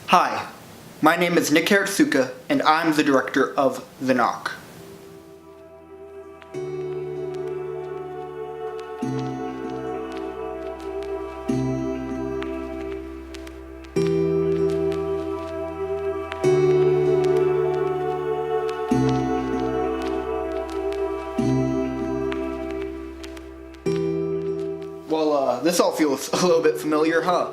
Hi, my name is Nick Hiratsuka, and I'm the director of The Knock. Well, this all feels a little bit familiar, huh?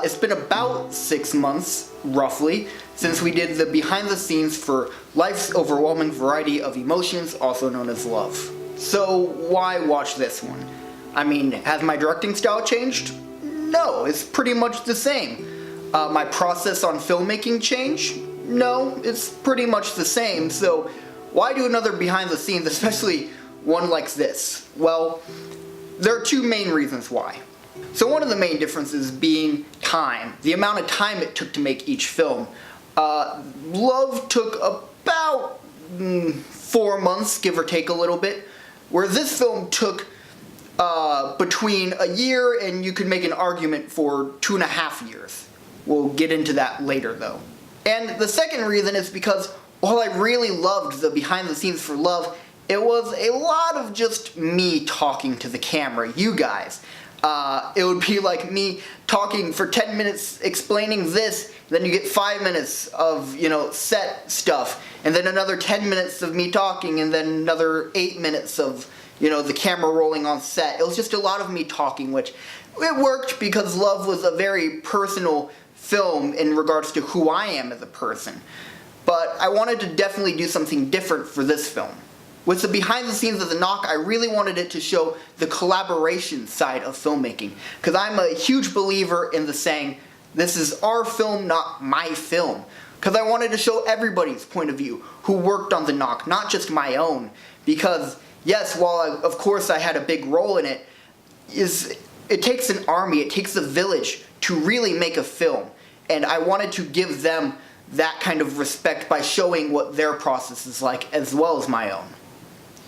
It's been about 6 months, roughly, since we did the behind the scenes for Life's Overwhelming Variety of Emotions, also known as Love. So why watch this one? I mean, has my directing style changed? No, it's pretty much the same. My process on filmmaking changed? No, it's pretty much the same, so why do another behind the scenes, especially one like this? Well, there are two main reasons why. So one of the main differences being time, the amount of time it took to make each film. Love took about 4 months, give or take a little bit, where this film took between a year and you could make an argument for 2.5 years. We'll get into that later though. And the second reason is because while I really loved the behind the scenes for Love, it was a lot of just me talking to the camera, you guys. It would be like me talking for 10 minutes explaining this, then you get 5 minutes of, set stuff, and then another 10 minutes of me talking, and then another 8 minutes of, the camera rolling on set. It was just a lot of me talking, which it worked because Love was a very personal film in regards to who I am as a person. But I wanted to definitely do something different for this film. With the behind the scenes of The Knock, I really wanted it to show the collaboration side of filmmaking. Because I'm a huge believer in the saying, this is our film, not my film. Because I wanted to show everybody's point of view who worked on The Knock, not just my own. Because, yes, while of course I had a big role in it, it takes an army, it takes a village to really make a film. And I wanted to give them that kind of respect by showing what their process is like, as well as my own.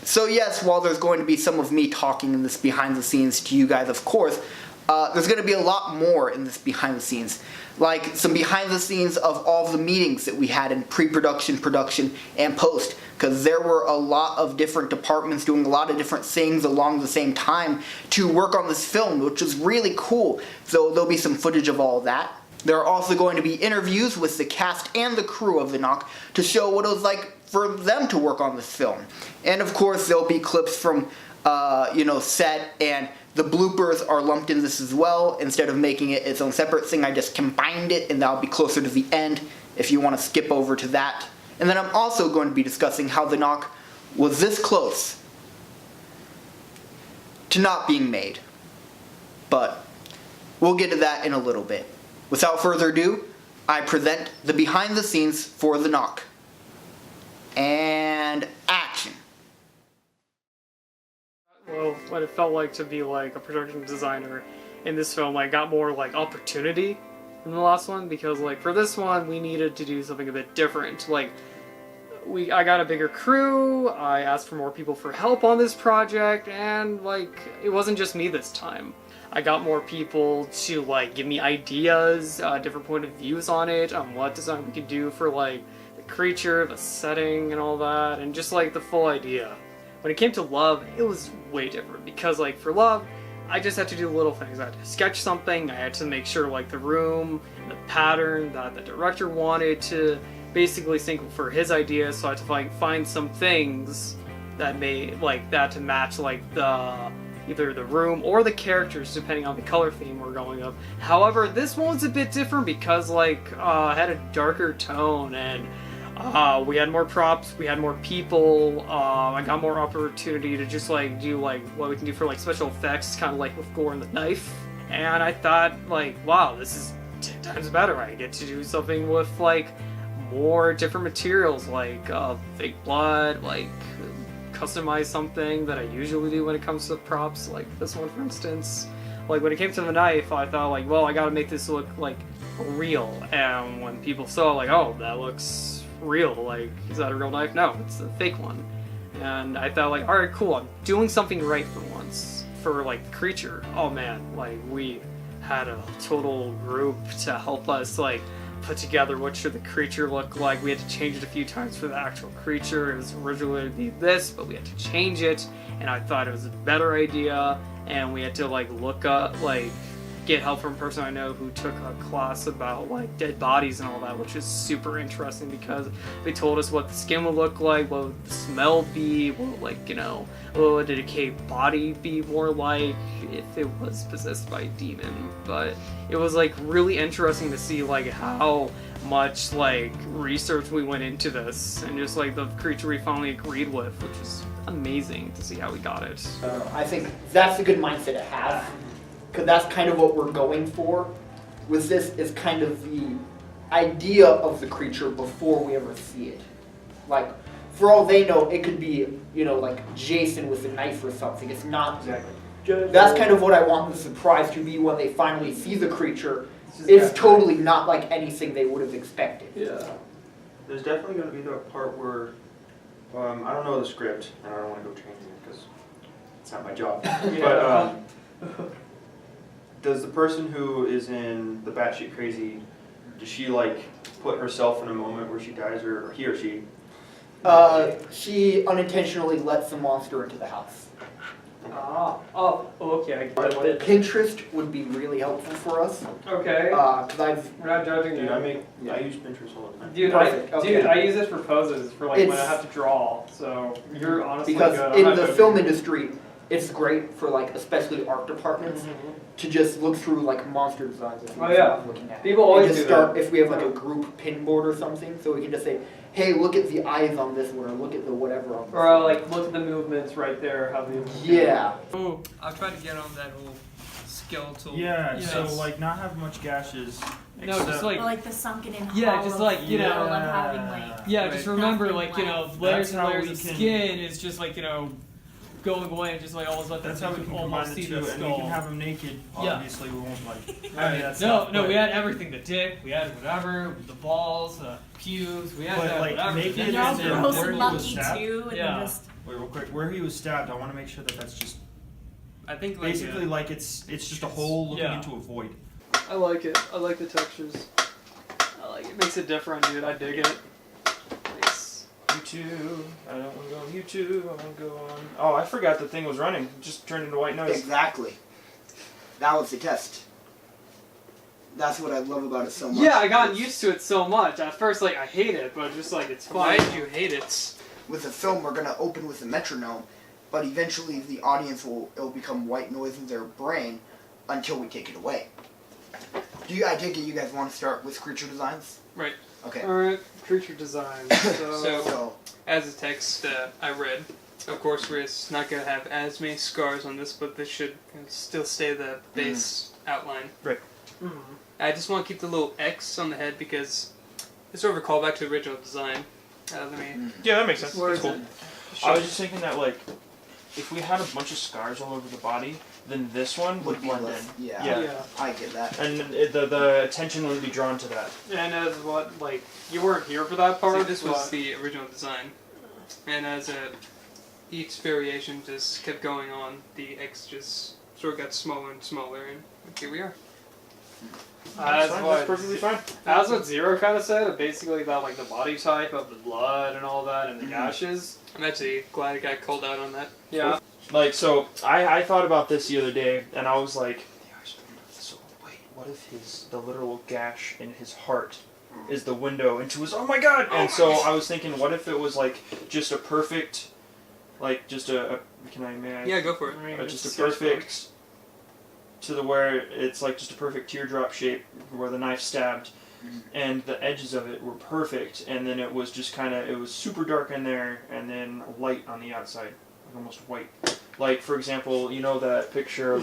So yes, while there's going to be some of me talking in this behind the scenes to you guys, of course, there's going to be a lot more in this behind the scenes. Like some behind the scenes of all the meetings that we had in pre-production, production, and post. Because there were a lot of different departments doing a lot of different things along the same time to work on this film, which was really cool. So there'll be some footage of all that. There are also going to be interviews with the cast and the crew of The Knock to show what it was like for them to work on this film. And of course there'll be clips from set, and the bloopers are lumped in this as well. Instead of making it its own separate thing, I just combined it, and that'll be closer to the end if you want to skip over to that. And then I'm also going to be discussing how The Knock was this close to not being made. But we'll get to that in a little bit. Without further ado, I present the behind the scenes for The Knock. And action. Well, what it felt like to be like a production designer in this film, I got more like opportunity than the last one, because like for this one we needed to do something a bit different. Like I got a bigger crew, I asked for more people for help on this project, and like it wasn't just me this time. I got more people to like give me ideas, different point of views on it, on what design we could do for like the creature, the setting, and all that, and just like the full idea. When it came to Love, it was way different, because like for Love, I just had to do little things. I had to sketch something, I had to make sure like the room, the pattern that the director wanted to basically sync for his idea, so I had to like find some things that made like that to match like either the room or the characters, depending on the color theme we're going up. However, this one's a bit different because like it had a darker tone, and we had more props, we had more people, I got more opportunity to just like do like what we can do for like special effects, kind of like with gore and the knife. And I thought like, wow, this is 10 times better. I get to do something with like more different materials, like fake blood, like customize something that I usually do when it comes to props, like this one for instance. Like when it came to the knife, I thought like, well, I gotta make this look like real, and when people saw like, oh, that looks real, like, is that a real knife? No, it's a fake one. And I thought like, alright, cool, I'm doing something right for once. For like the creature, oh man, like we had a total group to help us like put together what should the creature look like. We had to change it a few times for the actual creature. It was originally to be this, but we had to change it, and I thought it was a better idea. And we had to like look up, like get help from a person I know who took a class about like dead bodies and all that, which is super interesting because they told us what the skin would look like, what would the smell be, what would, like, you know, what would a decayed body be more like if it was possessed by a demon. But it was like really interesting to see like how much like research we went into this, and just like the creature we finally agreed with, which is amazing to see how we got it. I think that's a good mindset to have, because that's kind of what we're going for with this, is kind of the idea of the creature before we ever see it. Like, for all they know, it could be, you know, like Jason with a knife or something. It's not exactly. That's kind of what I want the surprise to be when they finally see the creature. It's totally not like anything they would have expected. Yeah. There's definitely going to be the part where, I don't know the script, and I don't want to go change it because it's not my job. But does the person who is in the batshit crazy, does she like put herself in a moment where she dies, or he or she? She unintentionally lets the monster into the house. Okay. I get it. Pinterest would be really helpful for us. Okay. Because We're not judging Dude, you. I use Pinterest all the time. Dude, Perfect, okay. I use it for poses, for like when I It's- have to draw. So you're honestly because good. in the film industry, it's great for like especially art departments to just look through like monster designs. If Oh, yeah. looking at. People And always just do start that. if we have like a group pin board or something, so we can just say, hey, look at the eyes on this one, or look at the whatever on this Or one. like look at the movements right there. How they. Yeah. Oh, I'll try to get on that whole skeletal. Yeah, so Yes. like not have much gashes. No, just except- like. Or like the sunken in Yeah, hollow just like, you know, feel of having like Yeah, Right. just remember, nothing like, you know, left. layers That's and how layers we of can- skin is just like, you know, going away and just like almost let That's them how we can combine almost the see two, the and skull. we can have them naked. Yeah. Obviously, we won't like. No, we had everything. The dick, we had whatever, the balls, pubes, we had But, like, whatever. naked And they're all and then gross where and he was mucky stabbed? too, and Yeah. then just Wait, real quick. Where he was stabbed, I want to make sure that that's just I think like, basically like it's just a hole looking Yeah. into a void. I like it. I like the textures. I like it. Makes it different, dude. I dig it. Nice. YouTube. I don't want to go on YouTube. I want to go on. Oh, I forgot the thing was running. It just turned into white noise. Exactly. That was the test. That's what I love about it so much. Yeah, I got used to it so much. At first, like, I hate it, but just like, it's fun. Why did you hate it? With the film, we're gonna open with a metronome, but eventually the audience it'll become white noise in their brain until we take it away. I take it you guys want to start with creature designs? Right. Okay. Alright, creature design. So, as the text I read, of course, we're not going to have as many scars on this, but this should still stay the base outline. Mhm. I just want to keep the little X on the head because it's sort of a callback to the original design. Let me. Yeah, that makes sense. Where That's is cool. it? I was just thinking that like, if we had a bunch of scars all over the body, then this one would be blend less- in. Yeah. Yeah. I get that. And the attention would be drawn to that. And as what, like, you weren't here for that part. See, this was but- the original design, and as each variation just kept going on, the X just sort of got smaller and smaller, and here we are. That's fine, what, that's perfectly fine. That's what Zero kind of said. Basically, about like the body type of the blood and all that, and the gashes. I'm actually glad I got called out on that. Yeah. Like, so I thought about this the other day, and I was like, so wait, what if the literal gash in his heart is the window into his, oh my god! And so I was thinking, what if it was like just a perfect, like just may I? Yeah, go for it. I mean, Just it's a perfect, to the where it's like just a perfect teardrop shape where the knife stabbed, and the edges of it were perfect, and then it was just kind of, it was super dark in there, and then light on the outside, like almost white. Like, for example, you know that picture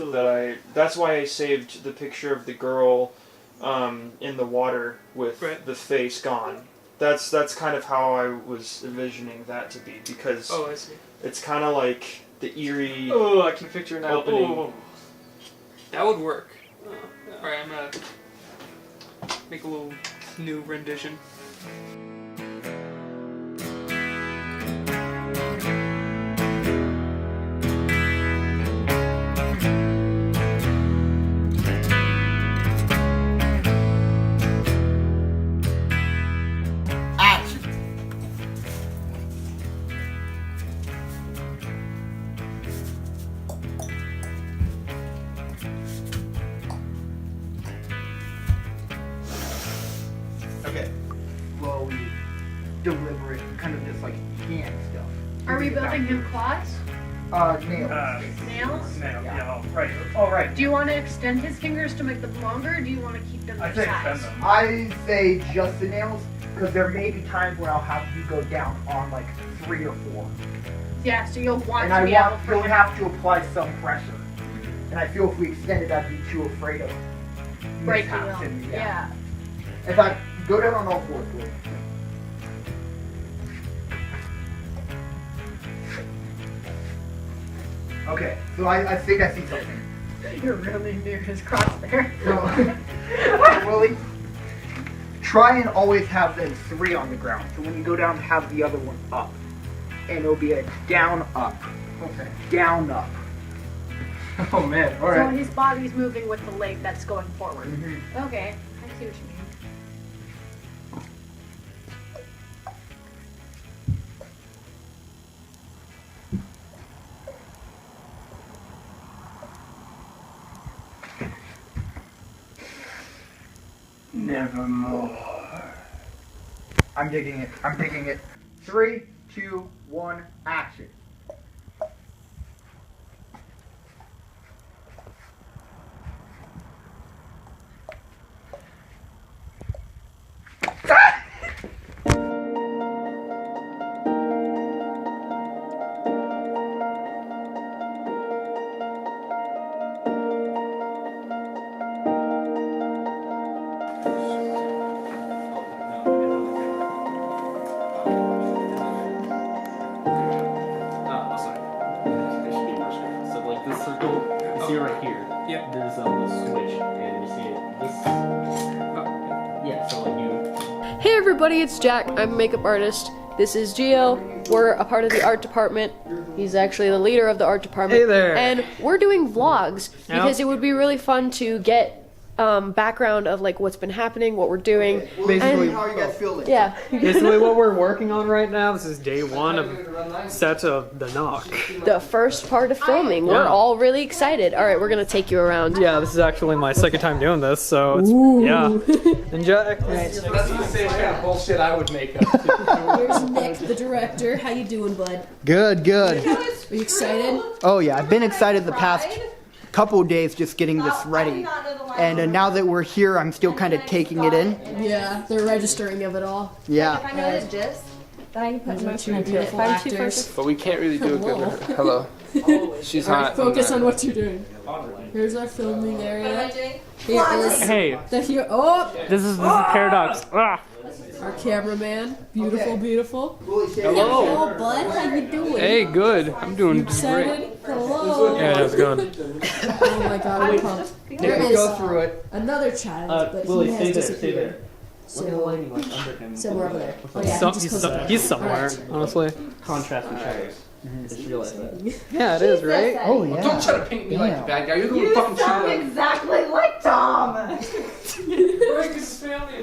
that's why I saved the picture of the girl in the water with Right. the face gone. That's kind of how I was envisioning that to be, because Oh, I see. it's kind of like the eerie... Oh, I can picture it now. Opening. Oh. That would work. Yeah. Alright, I'm gonna make a little new rendition. you building him claws? Nails. Nails? Yeah, right. Oh, right. Do you want to extend his fingers to make them longer, or do you want to keep them I their say extend size? them. I say just the nails, because there may be times where I'll have you go down on like 3 or 4. Yeah, so you'll want And to I be able want to you'll have to apply some pressure. And I feel if we extend it, I'd be too afraid of breaking mishaps them. and- Yeah. In fact, go down on all 4, please. Okay, so I think I see something. You're really near his crosshair. So, Willie, try and always have the 3 on the ground. So when you go down, have the other one up. And it'll be a down, up. Okay. Down, up. Oh man. All So right. his body's moving with the leg that's going forward. Mm-hmm. Okay, I see what you mean. Nevermore. I'm digging it. I'm digging it. 3, 2, 1, action. See right here. Yep. There's a little switch, and you see it. This. Yeah. So like you. Hey everybody, it's Jack. I'm a makeup artist. This is Gio. We're a part of the art department. He's actually the leader of the art department. Hey there. And we're doing vlogs Yeah. because it would be really fun to get background of like what's been happening, what we're doing. Basically, And- how are you guys feeling? Yeah. Basically, what we're working on right now. This is day 1 of set of the Knock. The first part of filming. We're Yeah. all really excited. All right, we're gonna take you around. Yeah, this is actually my second time doing this, so it's yeah. And Jack. That's the same kind of bullshit I would make up. Here's Nick, the director. How you doing, bud? Good, good. Are you excited? Oh yeah, I've been excited the past couple days just getting this ready. And now that we're here, I'm still kind of taking it in. Yeah, the registering of it all. Yeah. I know the gist, then I can put Those are emotion two into it. beautiful If I'm too actors. focused, But we can't really do a good. Hello. She's hot. Focus on what you're doing. Here's our filming area. Here is Hey, the here. Oh, this is Paradox. Ah. our cameraman. Beautiful, beautiful. Hello. Oh, bud, how you doing? Hey, good. I'm doing great. Excited? Hello. Yeah, how's it going? Oh my God, I'm pumped. There is Go through it. another child, but Willie, he has stay there, disappeared. stay there. Look at the So, lighting like under him. somewhere over there. Oh yeah, Some, he he's, just some, goes he's somewhere, Alright. honestly. Contrast and shadows. Just realize that. Yeah, it is, right? Oh yeah. Don't try to paint me like the bad guy. You're the one fucking shooting. exactly like Tom.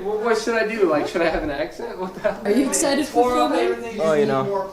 What should I do? Like, should I have an accent? What the hell? Are you excited for filming? Oh, you know.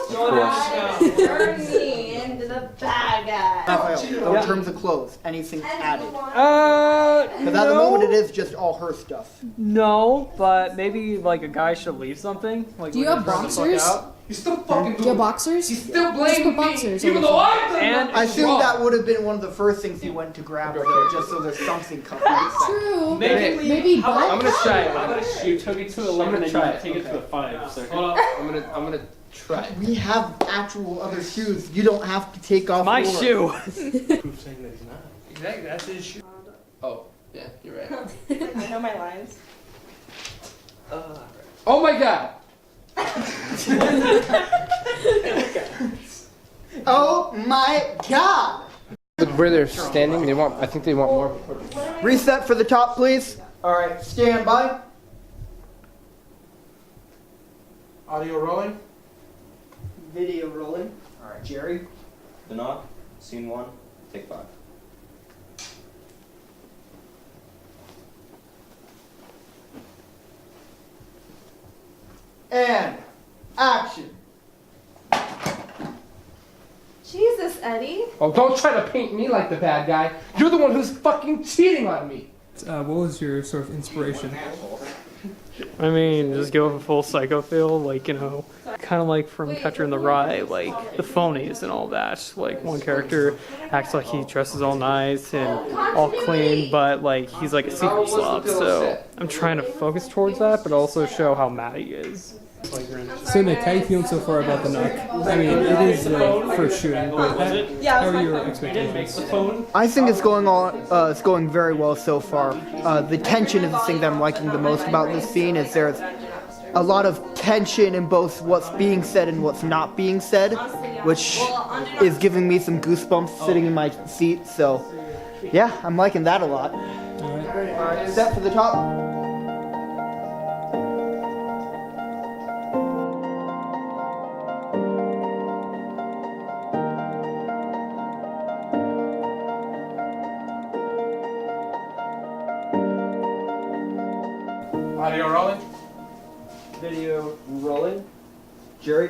Don't turn me into the bad guy. Raphael, in terms of clothes, anything added? Because at the No. moment it is just all her stuff. No, but maybe like a guy should leave something. Like, Do you have boxers? You still fucking Do you have boxers? You still Just blame put me, boxers even on though the I've done And nothing I assume wrong. that would have been one of the first things he went to grab though, just so there's something covered. True. Maybe- Maybe I'm butt. gonna try it. You took it to 11 and try you it, take it to a 5. So I'm gonna try. We have actual other shoes. You don't have to take off my yours. shoe. Proof saying that he's not. Exactly, that's his shoe. Oh, yeah, you're right. I know my lines. Oh my god! Oh my god! Where they're standing, I think they want more. Reset for the top, please. Alright, stand by. Audio rolling? Video rolling. Alright, Jerry. The Knock, scene 1, take 5. And action. Jesus, Eddie. Oh, don't try to paint me like the bad guy. You're the one who's fucking cheating on me. What was your sort of inspiration? I mean, just go with a full psycho feel, like, you know, kind of like from Catcher in the Rye, like the phonies and all that. Like, one character acts like he dresses all nice and all clean, but like he's like a secret slob. So I'm trying to focus towards that, but also show how mad he is. So Nick, how are you feeling so far about the Knock? I mean, it is the first shooting, but how are your expectations? I think it's going very well so far. The tension is the thing that I'm liking the most about this scene. Is there's a lot of tension in both what's being said and what's not being said, which is giving me some goosebumps sitting in my seat. So, yeah, I'm liking that a lot. Alright, step to the top. Audio rolling. Video rolling. Jerry.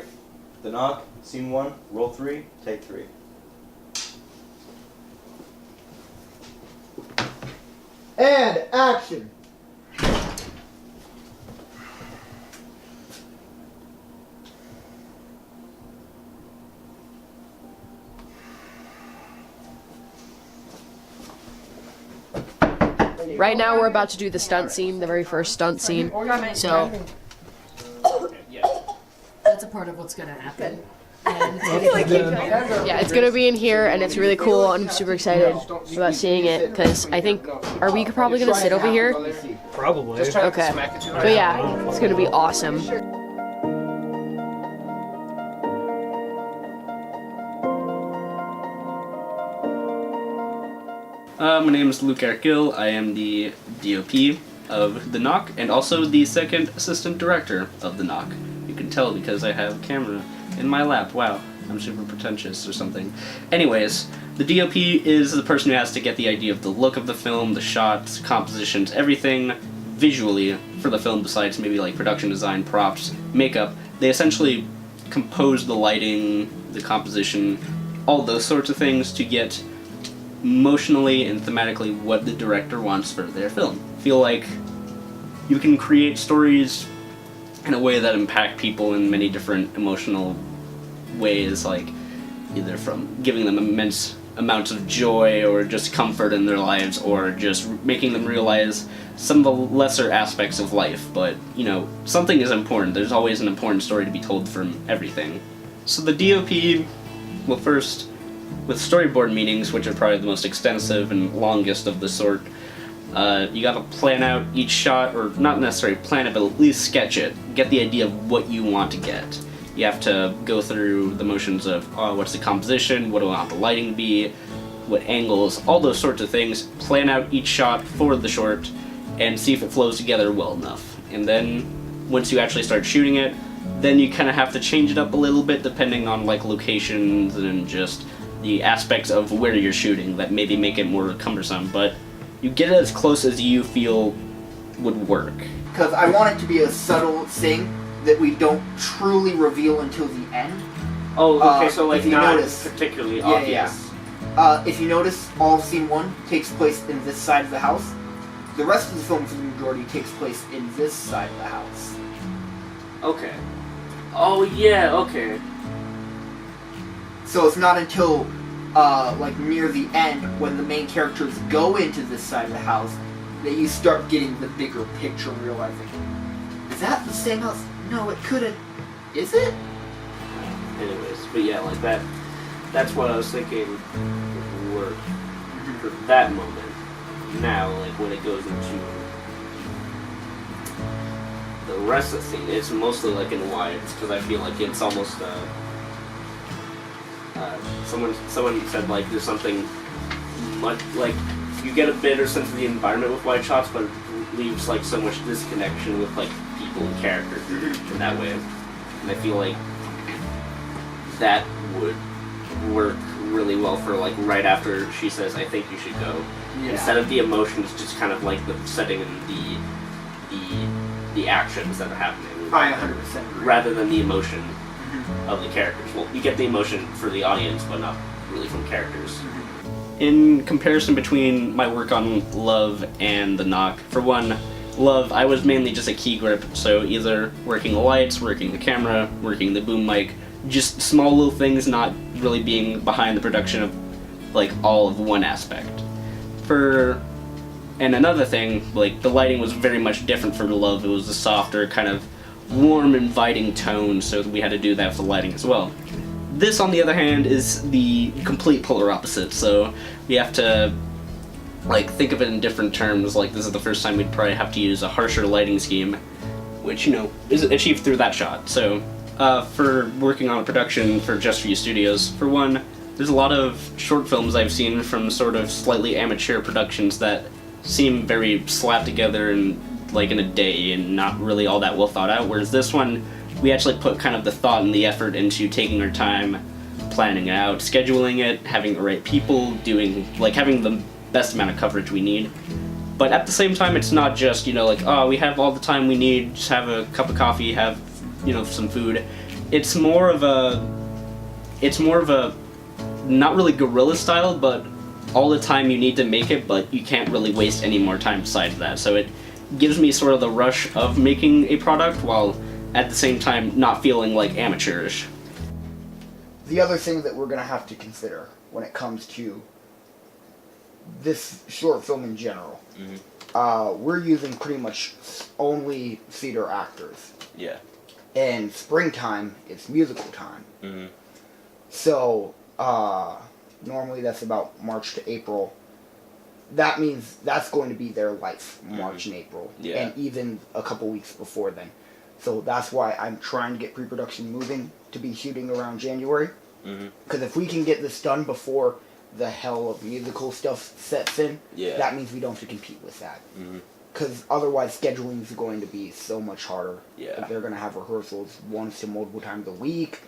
The Knock, scene 1, roll 3, take 3. And action. Right now we're about to do the stunt scene, the very first stunt scene. So that's a part of what's gonna happen. And yeah, it's gonna be in here, and it's really cool. I'm super excited about seeing it because I think we probably gonna sit over here? Probably. Okay. But yeah, it's gonna be awesome. My name is Luke Erkill. I am the DOP of The Knock and also the second assistant director of The Knock. You can tell because I have a camera in my lap. Wow, I'm super pretentious or something. Anyways, the DOP is the person who has to get the idea of the look of the film, the shots, compositions, everything visually for the film besides maybe like production design, props, makeup. They essentially compose the lighting, the composition, all those sorts of things to get emotionally and thematically what the director wants for their film. I feel like you can create stories in a way that impact people in many different emotional ways, like either from giving them immense amounts of joy or just comfort in their lives or just making them realize some of the lesser aspects of life. But, you know, something is important. There's always an important story to be told from everything. So the DOP will first, with storyboard meetings, which are probably the most extensive and longest of the sort, you gotta plan out each shot, or not necessarily plan it, but at least sketch it. Get the idea of what you want to get. You have to go through the motions of, what's the composition, what do I want the lighting to be, what angles, all those sorts of things. Plan out each shot for the short, and see if it flows together well enough. And then, once you actually start shooting it, then you kind of have to change it up a little bit depending on like locations and just the aspects of where you're shooting that maybe make it more cumbersome, but you get it as close as you feel would work. Because I want it to be a subtle thing that we don't truly reveal until the end. Oh, okay, so like if you not notice, particularly yeah, obvious. Yeah. If you notice, all of scene 1 takes place in this side of the house. The rest of the film, for the majority, takes place in this side of the house. Okay. Oh yeah, okay. So it's not until, like, near the end, when the main characters go into this side of the house, that you start getting the bigger picture and realizing, is that the same house? No, it couldn't. Is it? Anyways, but yeah, like that's what I was thinking would work for that moment. Now, like, when it goes into the rest of the scene, it's mostly, like, in wides, because I feel like it's almost, someone said, like, there's something much, like, you get a better sense of the environment with wide shots, but it leaves, like, so much disconnection with, like, people and characters in that way. And I feel like that would work really well for, like, right after she says, I think you should go. Yeah. Instead of the emotions, just kind of like the setting and the actions that are happening. I 100% agree. Rather than the emotion of the characters. Well, you get the emotion for the audience, but not really from characters. In comparison between my work on Love and The Knock, for one, Love, I was mainly just a key grip, so either working the lights, working the camera, working the boom mic, just small little things, not really being behind the production of, like, all of one aspect. And another thing, like, the lighting was very much different for Love. It was a softer, kind of warm, inviting tone, so we had to do that for the lighting as well. This, on the other hand, is the complete polar opposite, so we have to, like, think of it in different terms. Like, this is the first time we'd probably have to use a harsher lighting scheme, which, you know, is achieved through that shot. So, for working on a production for Just For You Studios, for one, there's a lot of short films I've seen from sort of slightly amateur productions that seem very slapped together and like in a day and not really all that well thought out, whereas this one, we actually put kind of the thought and the effort into taking our time, planning it out, scheduling it, having the right people, having the best amount of coverage we need. But at the same time, it's not just, you know, like, oh, we have all the time we need, just have a cup of coffee, have, you know, some food. It's more of a, not really guerrilla style, but all the time you need to make it, but you can't really waste any more time besides that. So it gives me sort of the rush of making a product while at the same time not feeling like amateurish. The other thing that we're going to have to consider when it comes to this short film in general, we're using pretty much only theater actors. Yeah. And springtime, it's musical time. So, normally that's about March to April. That means that's going to be their life, March and April. Yeah. And even a couple weeks before then. So that's why I'm trying to get pre-production moving to be shooting around January. Because if we can get this done before the hell of musical stuff sets in, that means we don't have to compete with that. Because otherwise scheduling is going to be so much harder. Yeah. They're going to have rehearsals once to multiple times a week.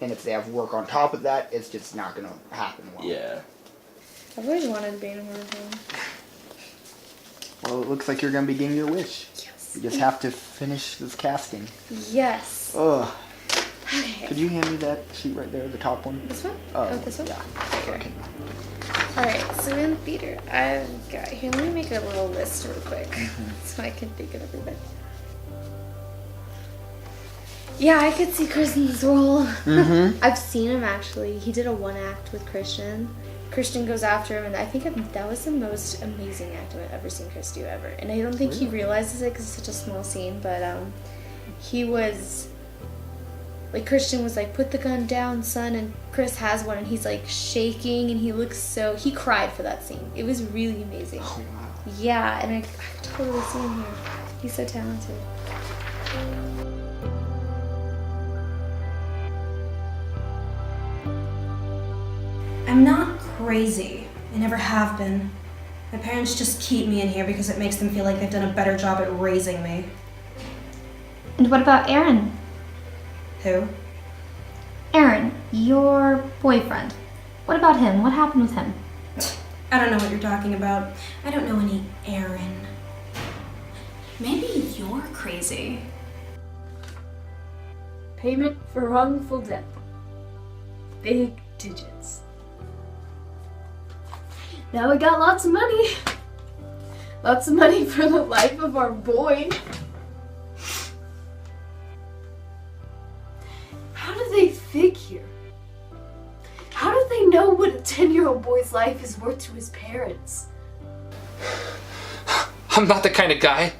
And if they have work on top of that, it's just not going to happen well. Yeah. I've always wanted to be in a horror film. Well, it looks like you're going to be getting your wish. Yes. You just have to finish this casting. Yes. Ugh. Okay. Could you hand me that sheet right there, the top one? This one? Oh, this one? Yeah. Okay. Alright, so in theater, I've got, here, let me make a little list real quick so I can think of everybody. Yeah, I could see Kristen's role. I've seen him actually. He did a one act with Christian. Christian goes after him, and I think that was the most amazing acting I've ever seen Chris do ever. And I don't think he realizes it because it's such a small scene, but he was, like, Christian was like, put the gun down, son, and Chris has one, and he's like shaking, and he looks he cried for that scene. It was really amazing. Oh, wow. Yeah, and I totally see him here. He's so talented. I'm not crazy. I never have been. My parents just keep me in here because it makes them feel like they've done a better job at raising me. And what about Aaron? Who? Aaron, your boyfriend. What about him? What happened with him? I don't know what you're talking about. I don't know any Aaron. Maybe you're crazy. Payment for wrongful death. Big digits. Now we got lots of money. Lots of money for the life of our boy. How do they figure? How do they know what a 10-year-old boy's life is worth to his parents? I'm not the kind of guy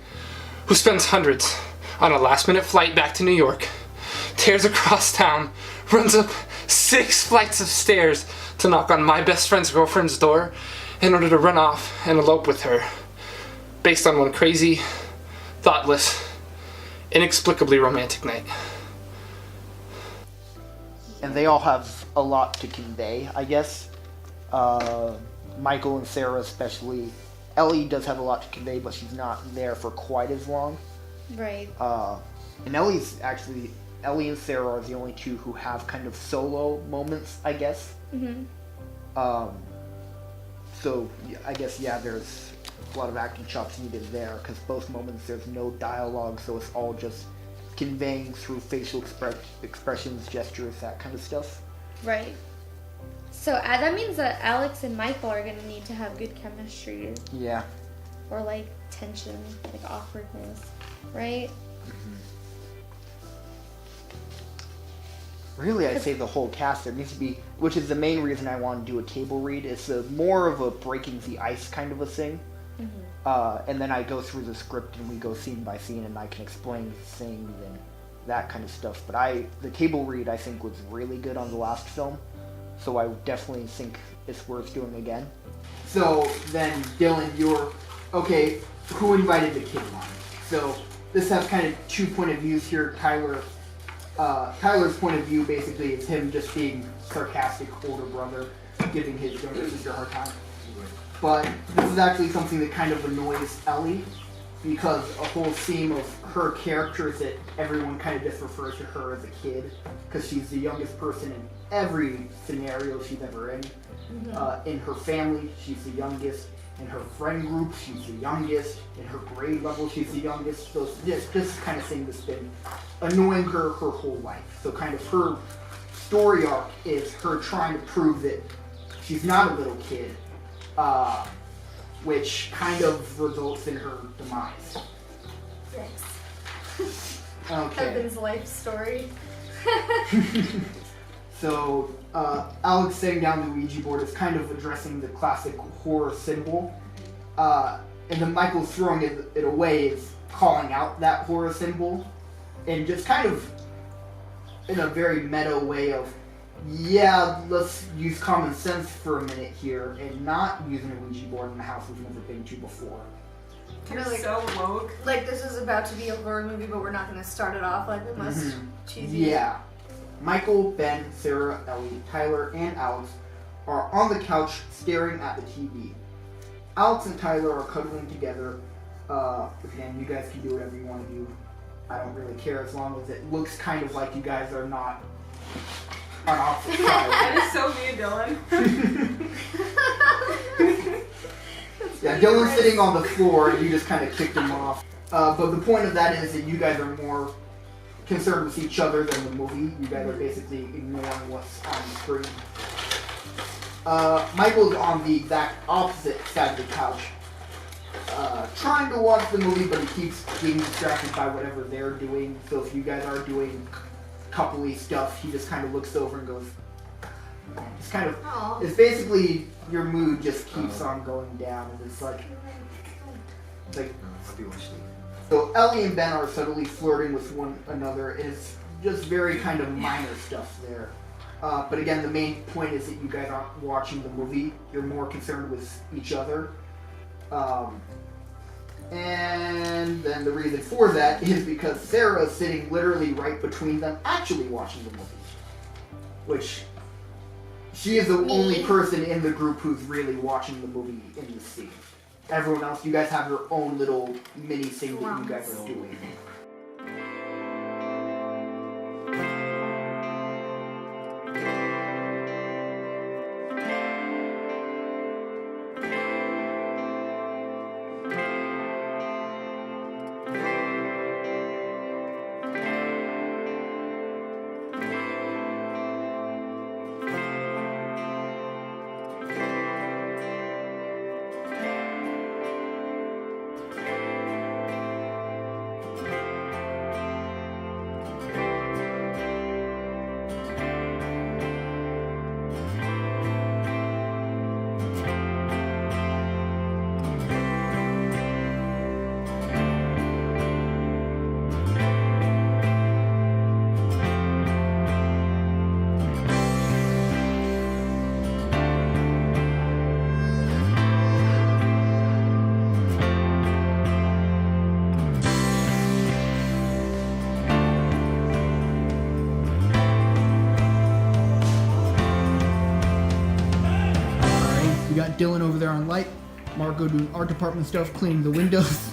who spends hundreds on a last-minute flight back to New York, tears across town, runs up 6 flights of stairs to knock on my best friend's girlfriend's door in order to run off and elope with her, based on one crazy, thoughtless, inexplicably romantic night. And they all have a lot to convey, I guess. Michael and Sarah especially. Ellie does have a lot to convey, but she's not there for quite as long. Right. And Ellie and Sarah are the only two who have kind of solo moments, I guess. So I guess, there's a lot of acting chops needed there, because both moments there's no dialogue, so it's all just conveying through facial expressions, gestures, that kind of stuff. Right. So that means that Alex and Michael are going to need to have good chemistry. Yeah. or like tension, like awkwardness, right? Really, I'd say the whole cast. There needs to be, which is the main reason I want to do a table read. It's more of a breaking the ice kind of a thing. And then I go through the script and we go scene by scene and I can explain things and that kind of stuff. But the table read I think was really good on the last film, so I definitely think it's worth doing again. So then, Dylan, okay. Who invited the kid on? So this has kind of two point of views here. Tyler's point of view basically is him just being sarcastic older brother, giving his younger sister a hard time. But this is actually something that kind of annoys Ellie, because a whole theme of her character is that everyone kind of just refers to her as a kid, because she's the youngest person in every scenario she's ever in. In her family, she's the youngest. In her friend group, she's the youngest. In her grade level, she's the youngest. So this kind of thing that's been annoying her whole life. So kind of her story arc is her trying to prove that she's not a little kid, which kind of results in her demise. Thanks. Okay. Evan's life story. So, Alex setting down the Ouija board is kind of addressing the classic horror symbol. And then Michael throwing it away is calling out that horror symbol. And just kind of in a very meta way of, yeah, let's use common sense for a minute here and not using a Ouija board in a house we've never been to before. You're like, so woke. Like this is about to be a horror movie, but we're not going to start it off like the most cheesy. Yeah. Michael, Ben, Sarah, Ellie, Tyler, and Alex are on the couch staring at the TV. Alex and Tyler are cuddling together. Again, you guys can do whatever you want to do. I don't really care as long as it looks kind of like you guys are not on opposite sides. That is so me, Dylan. Yeah, Dylan's sitting on the floor and you just kind of kicked him off. But the point of that is that you guys are more concerned with each other than the movie. You guys are basically ignoring what's on the screen. Michael's on the exact opposite side of the couch, trying to watch the movie, but he keeps being distracted by whatever they're doing. So if you guys are doing coupley stuff, he just kind of looks over and goes, it's kind of, it's basically your mood just keeps on going down, and it's like so Ellie and Ben are subtly flirting with one another. It's just very kind of minor stuff there. But again, the main point is that you guys aren't watching the movie. You're more concerned with each other. And then the reason for that is because Sarah is sitting literally right between them, actually watching the movie. Which, she is the only person in the group who's really watching the movie in the scene. Everyone else, you guys have your own little mini thing that you guys are doing. Dylan over there on light, Marco doing art department stuff, cleaning the windows,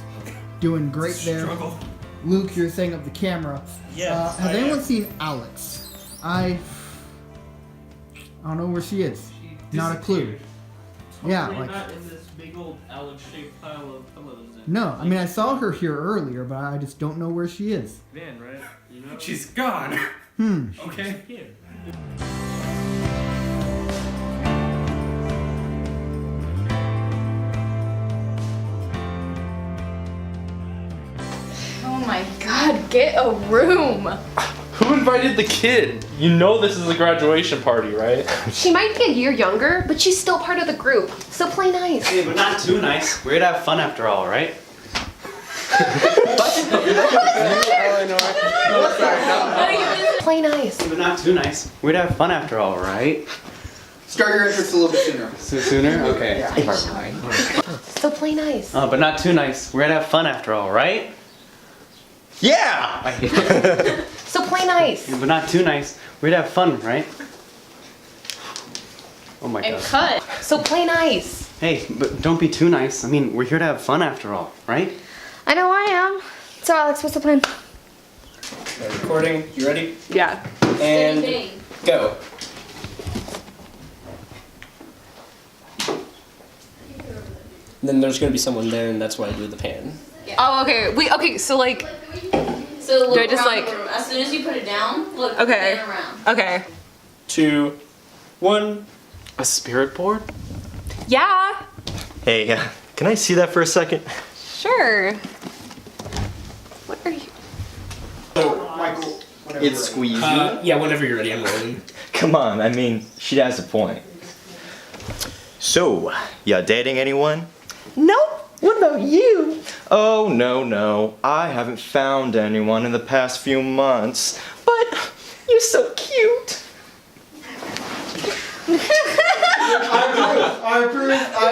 doing great there. Struggle. Luke, you're setting up the camera. Yes. Has anyone seen Alex? I don't know where she is. Not a clue. Yeah, Hopefully like not in this big old Alex-shaped pile of pillows. no. I mean, I saw her here earlier, but I just don't know where she is. Man, right? You know. She's gone. Okay. my god, get a room! Who invited the kid? You know this is a graduation party, right? She might be a year younger, but she's still part of the group, so play nice. Hey, but not too nice. We're here to have fun after all, right? Play nice. But not too nice. We're here to have fun after all, right? Start your entrance a little bit sooner. Sooner? Okay. So play nice. But not too nice. We're here to have fun after all, right? Yeah! So play nice. But not too nice. We're here to have fun, right? Oh my god. Cut. So play nice. Hey, but don't be too nice. I mean, we're here to have fun after all, right? I know I am. So Alex, what's the plan? Recording, you ready? Yeah. And go. Then there's gonna be someone there, and that's why I do the pan. Oh, okay. Okay, so like... So look Do I just, around like- the room. As soon as you put it down, look Okay. pan around. Okay. 2, 1. A spirit board? Yeah. Hey, can I see that for a second? Sure. What are you... Michael, It's squeezing. Yeah, whenever you're ready, I'm rolling. Come on, I mean, she has a point. So, ya dating anyone? Nope. What about you? Oh, no. I haven't found anyone in the past few months. But you're so cute. I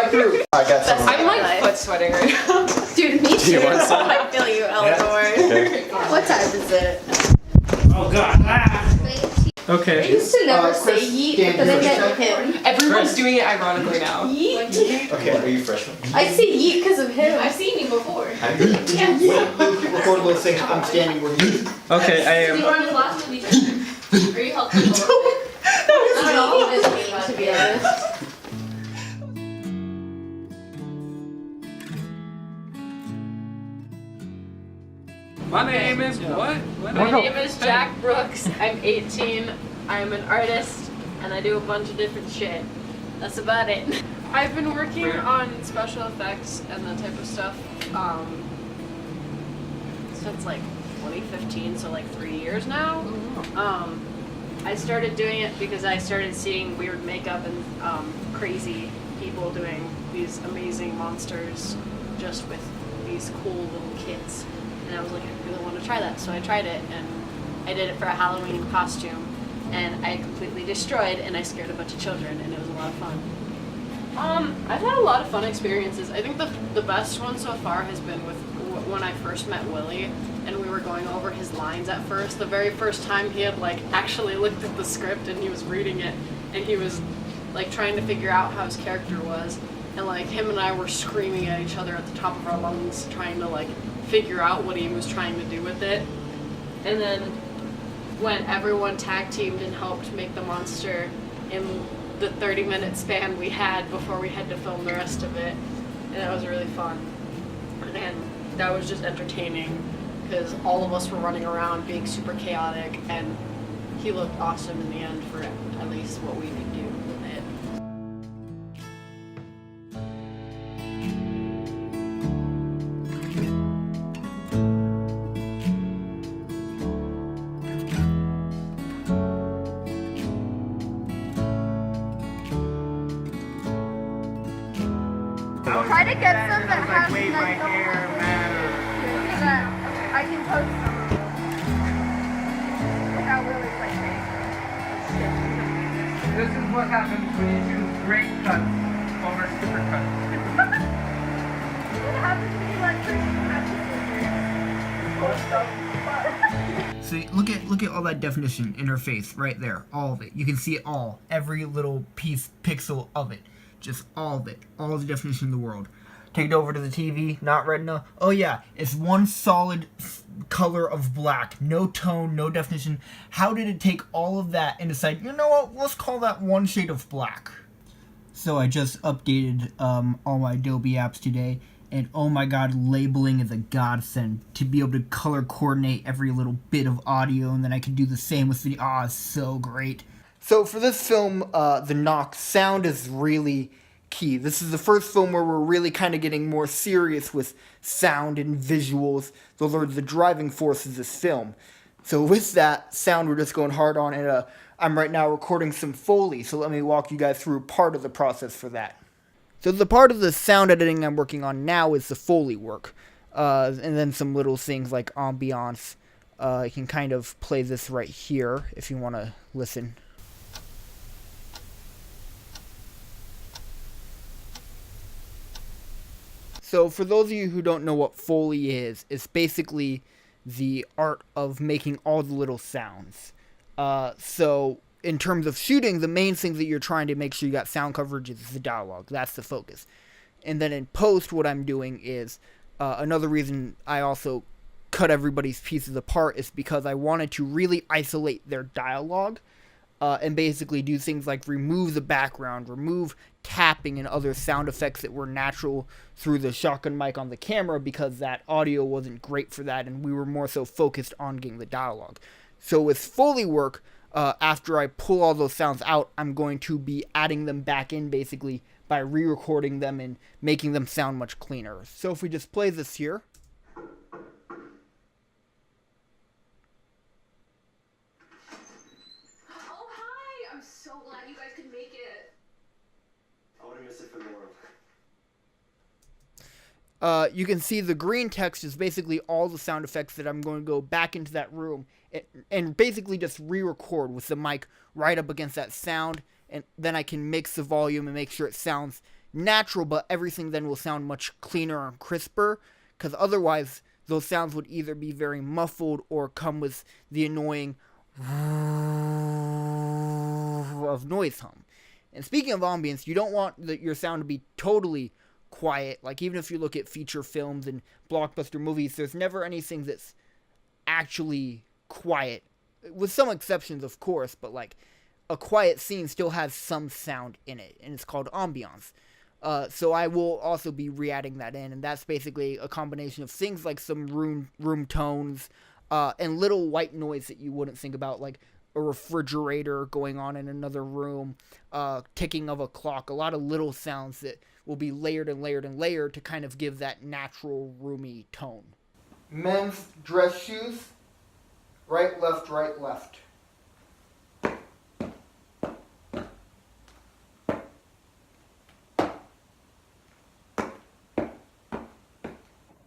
approve. I got some. I'm like foot sweating right now. Dude, me too. Do you want some? I feel you, Eleanor. Okay. What time is it? Oh god. I Okay. used to never say Chris, yeet, stand but then I here. meant him. Everyone's doing it ironically now. Yeet? Okay, are you freshman? I say yeet because of him. I've seen you before. Have you? Record those things. I'm standing where you. Okay, I You am. were in class with each other. Or you helped him a little bit. I don't know if he does me, to be honest. My name is what? My name is Jack Brooks. I'm 18. I'm an artist, and I do a bunch of different shit. That's about it. I've been working on special effects and that type of stuff since like 2015, so like 3 years now. I started doing it because I started seeing weird makeup and crazy people doing these amazing monsters just with these cool little kids. And I was like, I really want to try that. So I tried it, and I did it for a Halloween costume, and I completely destroyed, and I scared a bunch of children, and it was a lot of fun. I've had a lot of fun experiences. I think the best one so far has been with when I first met Willie, and we were going over his lines at first. The very first time he had like actually looked at the script and he was reading it, and he was like trying to figure out how his character was, and like him and I were screaming at each other at the top of our lungs trying to like figure out what he was trying to do with it. And then when everyone tag teamed and helped make the monster in the 30-minute span we had before we had to film the rest of it, and that was really fun. And that was just entertaining because all of us were running around being super chaotic, and he looked awesome in the end for at least what we could do with it. Try to get some that has nice so that I can post some of them without really playing. This is what happens when you do great cuts over super cuts. What happens when you let Christian have the See, look at all that definition in her face right there, all of it. You can see it all, every little pixel of it, just all of it, all the definition in the world. Take it over to the TV, not retina. Oh yeah, it's one solid color of black, no tone, no definition. How did it take all of that and decide, you know what, let's call that one shade of black? So I just updated all my Adobe apps today, and oh my god, labeling is a godsend. To be able to color coordinate every little bit of audio, and then I can do the same with video. Ah, it's so great. So for this film, The Knock, sound is really key. This is the first film where we're really kind of getting more serious with sound and visuals. Those are the driving forces of this film. So with that, sound we're just going hard on, and I'm right now recording some Foley, so let me walk you guys through part of the process for that. So the part of the sound editing I'm working on now is the Foley work, and then some little things like ambiance. I can kind of play this right here if you want to listen. So for those of you who don't know what Foley is, it's basically the art of making all the little sounds. So in terms of shooting, the main thing that you're trying to make sure you got sound coverage is the dialogue. That's the focus. And then in post, what I'm doing is, another reason I also cut everybody's pieces apart is because I wanted to really isolate their dialogue, and basically do things like remove the background, remove tapping and other sound effects that were natural through the shotgun mic on the camera, because that audio wasn't great for that, and we were more so focused on getting the dialogue. So with Foley work, after I pull all those sounds out, I'm going to be adding them back in basically by re-recording them and making them sound much cleaner. So if we just play this here. You can see the green text is basically all the sound effects that I'm going to go back into that room and basically just re-record with the mic right up against that sound, and then I can mix the volume and make sure it sounds natural, but everything then will sound much cleaner and crisper, because otherwise those sounds would either be very muffled or come with the annoying of noise hum. And speaking of ambience, you don't want your sound to be totally quiet. Like, even if you look at feature films and blockbuster movies, there's never anything that's actually quiet, with some exceptions of course, but like a quiet scene still has some sound in it, and it's called ambiance. So I will also be re-adding that in, and that's basically a combination of things like some room tones, and little white noise that you wouldn't think about, like a refrigerator going on in another room, ticking of a clock, a lot of little sounds that will be layered and layered and layered to kind of give that natural, roomy tone. Men's dress shoes, right, left, right, left.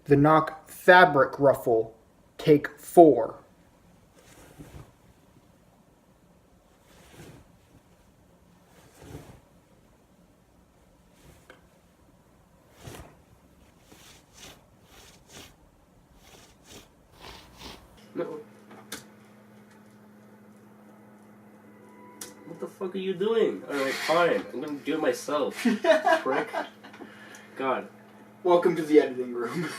The Knock fabric ruffle, take 4. What the fuck are you doing? Alright, fine. I'm gonna do it myself. Prick. God. Welcome to the editing room.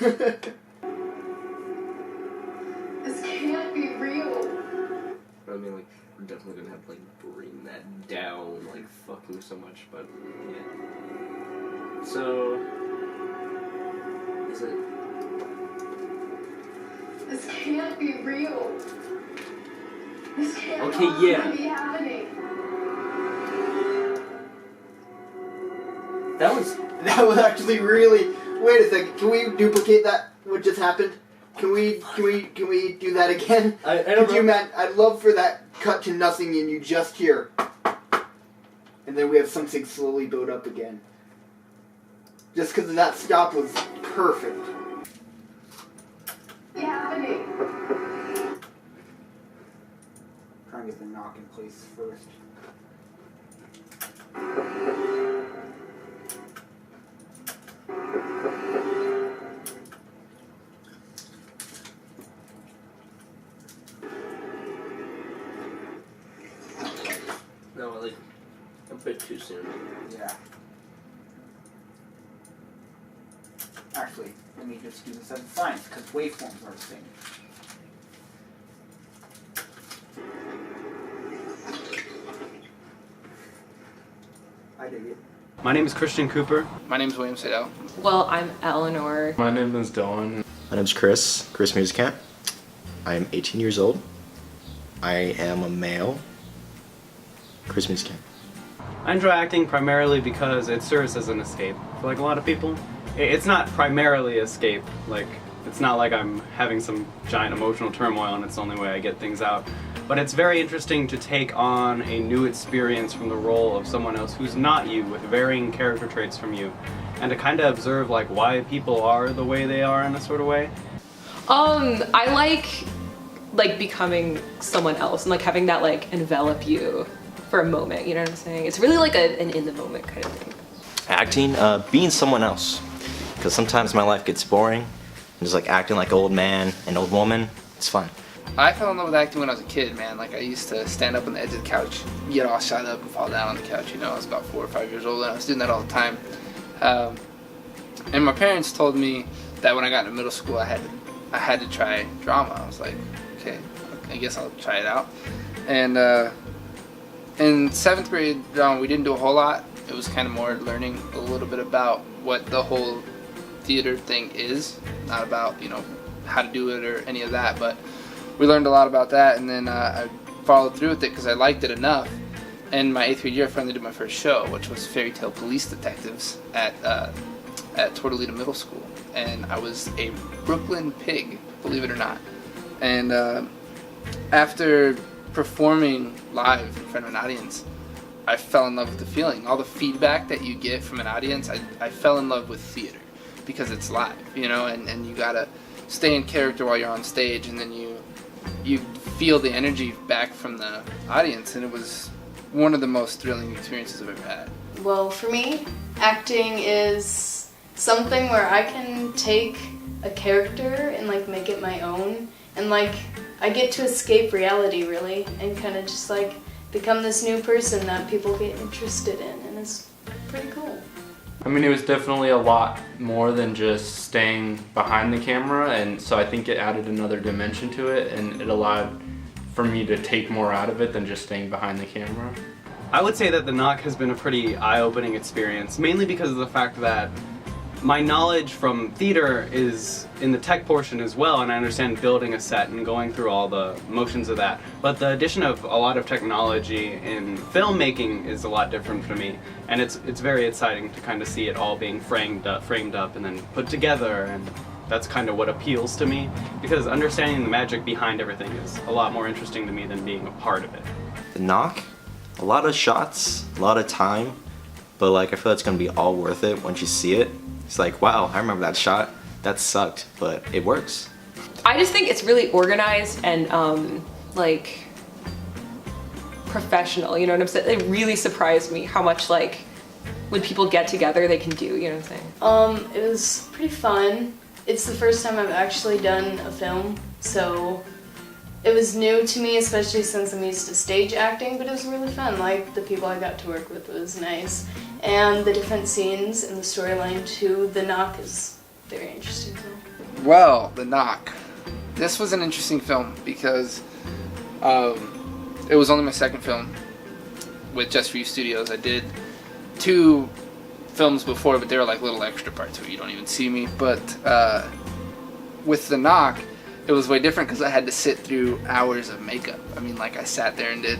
This can't be real. I mean, like, we're definitely gonna have to, like, bring that down, like, fucking so much, but, yeah. So... is it... This can't be real. This can't okay, yeah. be happening. That was actually really... Wait a second, can we duplicate that, what just happened? Can we do that again? I don't know. Matt, I'd love for that cut to nothing and you just hear. And then we have something slowly build up again. Just because that stop was perfect. Happening. Trying to get the knock in place first. No, like, a bit too soon. Yeah. Actually, let me just do this as science, because waveforms are the same. I dig it. My name is Christian Cooper. My name is William Sadell. Well, I'm Eleanor. My name is Dylan. My name's Chris Musicant. I am 18 years old. I am a male. Chris Musicant. I enjoy acting primarily because it serves as an escape for like a lot of people. It's not primarily escape, like it's not like I'm having some giant emotional turmoil and it's the only way I get things out. But it's very interesting to take on a new experience from the role of someone else who's not you, with varying character traits from you, and to kind of observe like why people are the way they are in a sort of way. I like becoming someone else and like having that like envelop you for a moment, you know what I'm saying? It's really like an in the moment kind of thing. Acting, being someone else. Because sometimes my life gets boring. I'm just like acting like an old man, an old woman. It's fun. I fell in love with acting when I was a kid, man. Like, I used to stand up on the edge of the couch, get all shot up and fall down on the couch, you know. I was about 4 or 5 years old and I was doing that all the time. And my parents told me that when I got into middle school, I had to try drama. I was like, okay, I guess I'll try it out. And in 7th grade drama, we didn't do a whole lot. It was kind of more learning a little bit about what the whole theater thing is, not about, you know, how to do it or any of that, but we learned a lot about that, and then I followed through with it because I liked it enough. And my 8th grade year, I finally did my first show, which was Fairy Tale Police Detectives at Tortolita Middle School, and I was a Brooklyn pig, believe it or not. And after performing live in front of an audience, I fell in love with the feeling. All the feedback that you get from an audience, I fell in love with theater because it's live, you know, and you gotta stay in character while you're on stage, and then you feel the energy back from the audience, and it was one of the most thrilling experiences I've ever had. Well, for me, acting is something where I can take a character and like make it my own, and like I get to escape reality really and kind of just like become this new person that people get interested in, and it's pretty cool. I mean, it was definitely a lot more than just staying behind the camera, and so I think it added another dimension to it, and it allowed for me to take more out of it than just staying behind the camera. I would say that the Knock has been a pretty eye-opening experience, mainly because of the fact that my knowledge from theater is in the tech portion as well, and I understand building a set and going through all the motions of that. But the addition of a lot of technology in filmmaking is a lot different for me, and it's very exciting to kind of see it all being framed up and then put together, and that's kind of what appeals to me, because understanding the magic behind everything is a lot more interesting to me than being a part of it. The Knock, a lot of shots, a lot of time, but like I feel it's gonna be all worth it once you see it. It's like, wow, I remember that shot. That sucked, but it works. I just think it's really organized and like professional, you know what I'm saying? It really surprised me how much like when people get together they can do, you know what I'm saying? It was pretty fun. It's the first time I've actually done a film, so it was new to me, especially since I'm used to stage acting, but it was really fun. Like, the people I got to work with was nice. And the different scenes and the storyline too. The Knock is very interesting too. Well, The Knock. This was an interesting film because it was only my second film with Just For You Studios. I did 2 films before, but they were like little extra parts where you don't even see me. But with The Knock, it was way different because I had to sit through hours of makeup. I mean, like I sat there and did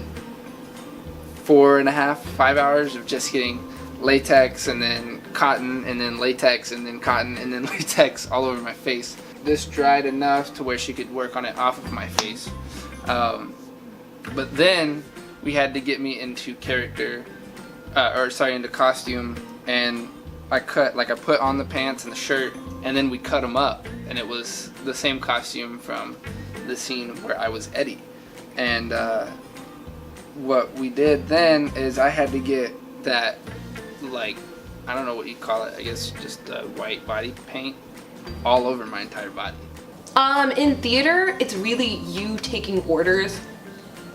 4.5, 5 hours of just getting latex and then cotton and then latex and then cotton and then latex all over my face. This dried enough to where she could work on it off of my face. But then we had to get me into character, into costume, and I put on the pants and the shirt, and then we cut them up, and it was the same costume from the scene where I was Eddie. And what we did then is I had to get that, like, I don't know what you call it, I guess just white body paint all over my entire body. In theater, it's really you taking orders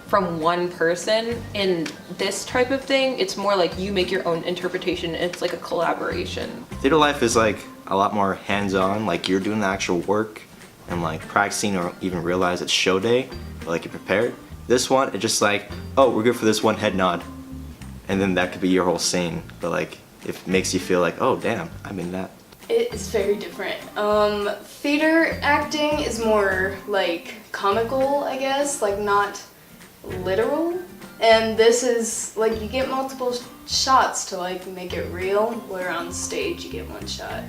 from one person. In this type of thing, it's more like you make your own interpretation. It's like a collaboration. Theater life is like a lot more hands-on, like you're doing the actual work and like practicing or even realize it's show day, but like you're prepared. This one, it's just like, oh, we're good for this one head nod. And then that could be your whole scene, but like it makes you feel like, oh damn, I'm in that. It is very different. Theater acting is more like comical, I guess, like not literal. And this is like you get multiple shots to like make it real, where on stage you get one shot.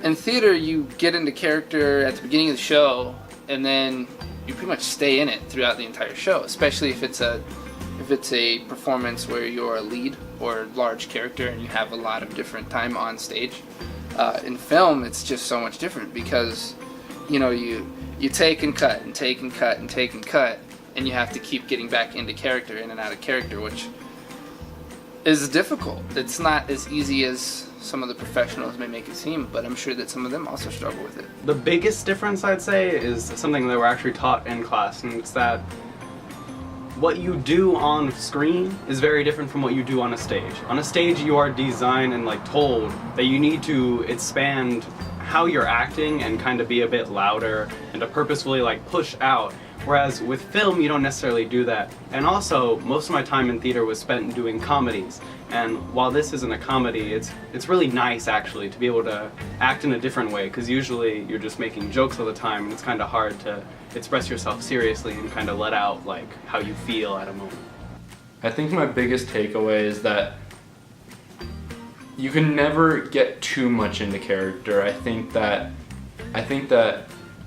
In theater, you get into character at the beginning of the show, and then you pretty much stay in it throughout the entire show. Especially if it's a performance where you're a lead or large character and you have a lot of different time on stage. In film, it's just so much different because, you know, you take and cut and take and cut and take and cut, and you have to keep getting back into character, in and out of character, which is difficult. It's not as easy as some of the professionals may make it seem, but I'm sure that some of them also struggle with it. The biggest difference, I'd say, is something that we're actually taught in class, and it's that what you do on screen is very different from what you do on a stage. On a stage, you are designed and like told that you need to expand how you're acting and kind of be a bit louder and to purposefully like push out. Whereas with film, you don't necessarily do that. And also, most of my time in theater was spent doing comedies. And while this isn't a comedy, it's really nice actually to be able to act in a different way, because usually you're just making jokes all the time and it's kind of hard to express yourself seriously and kind of let out like how you feel at a moment. I think my biggest takeaway is that you can never get too much into character. I think that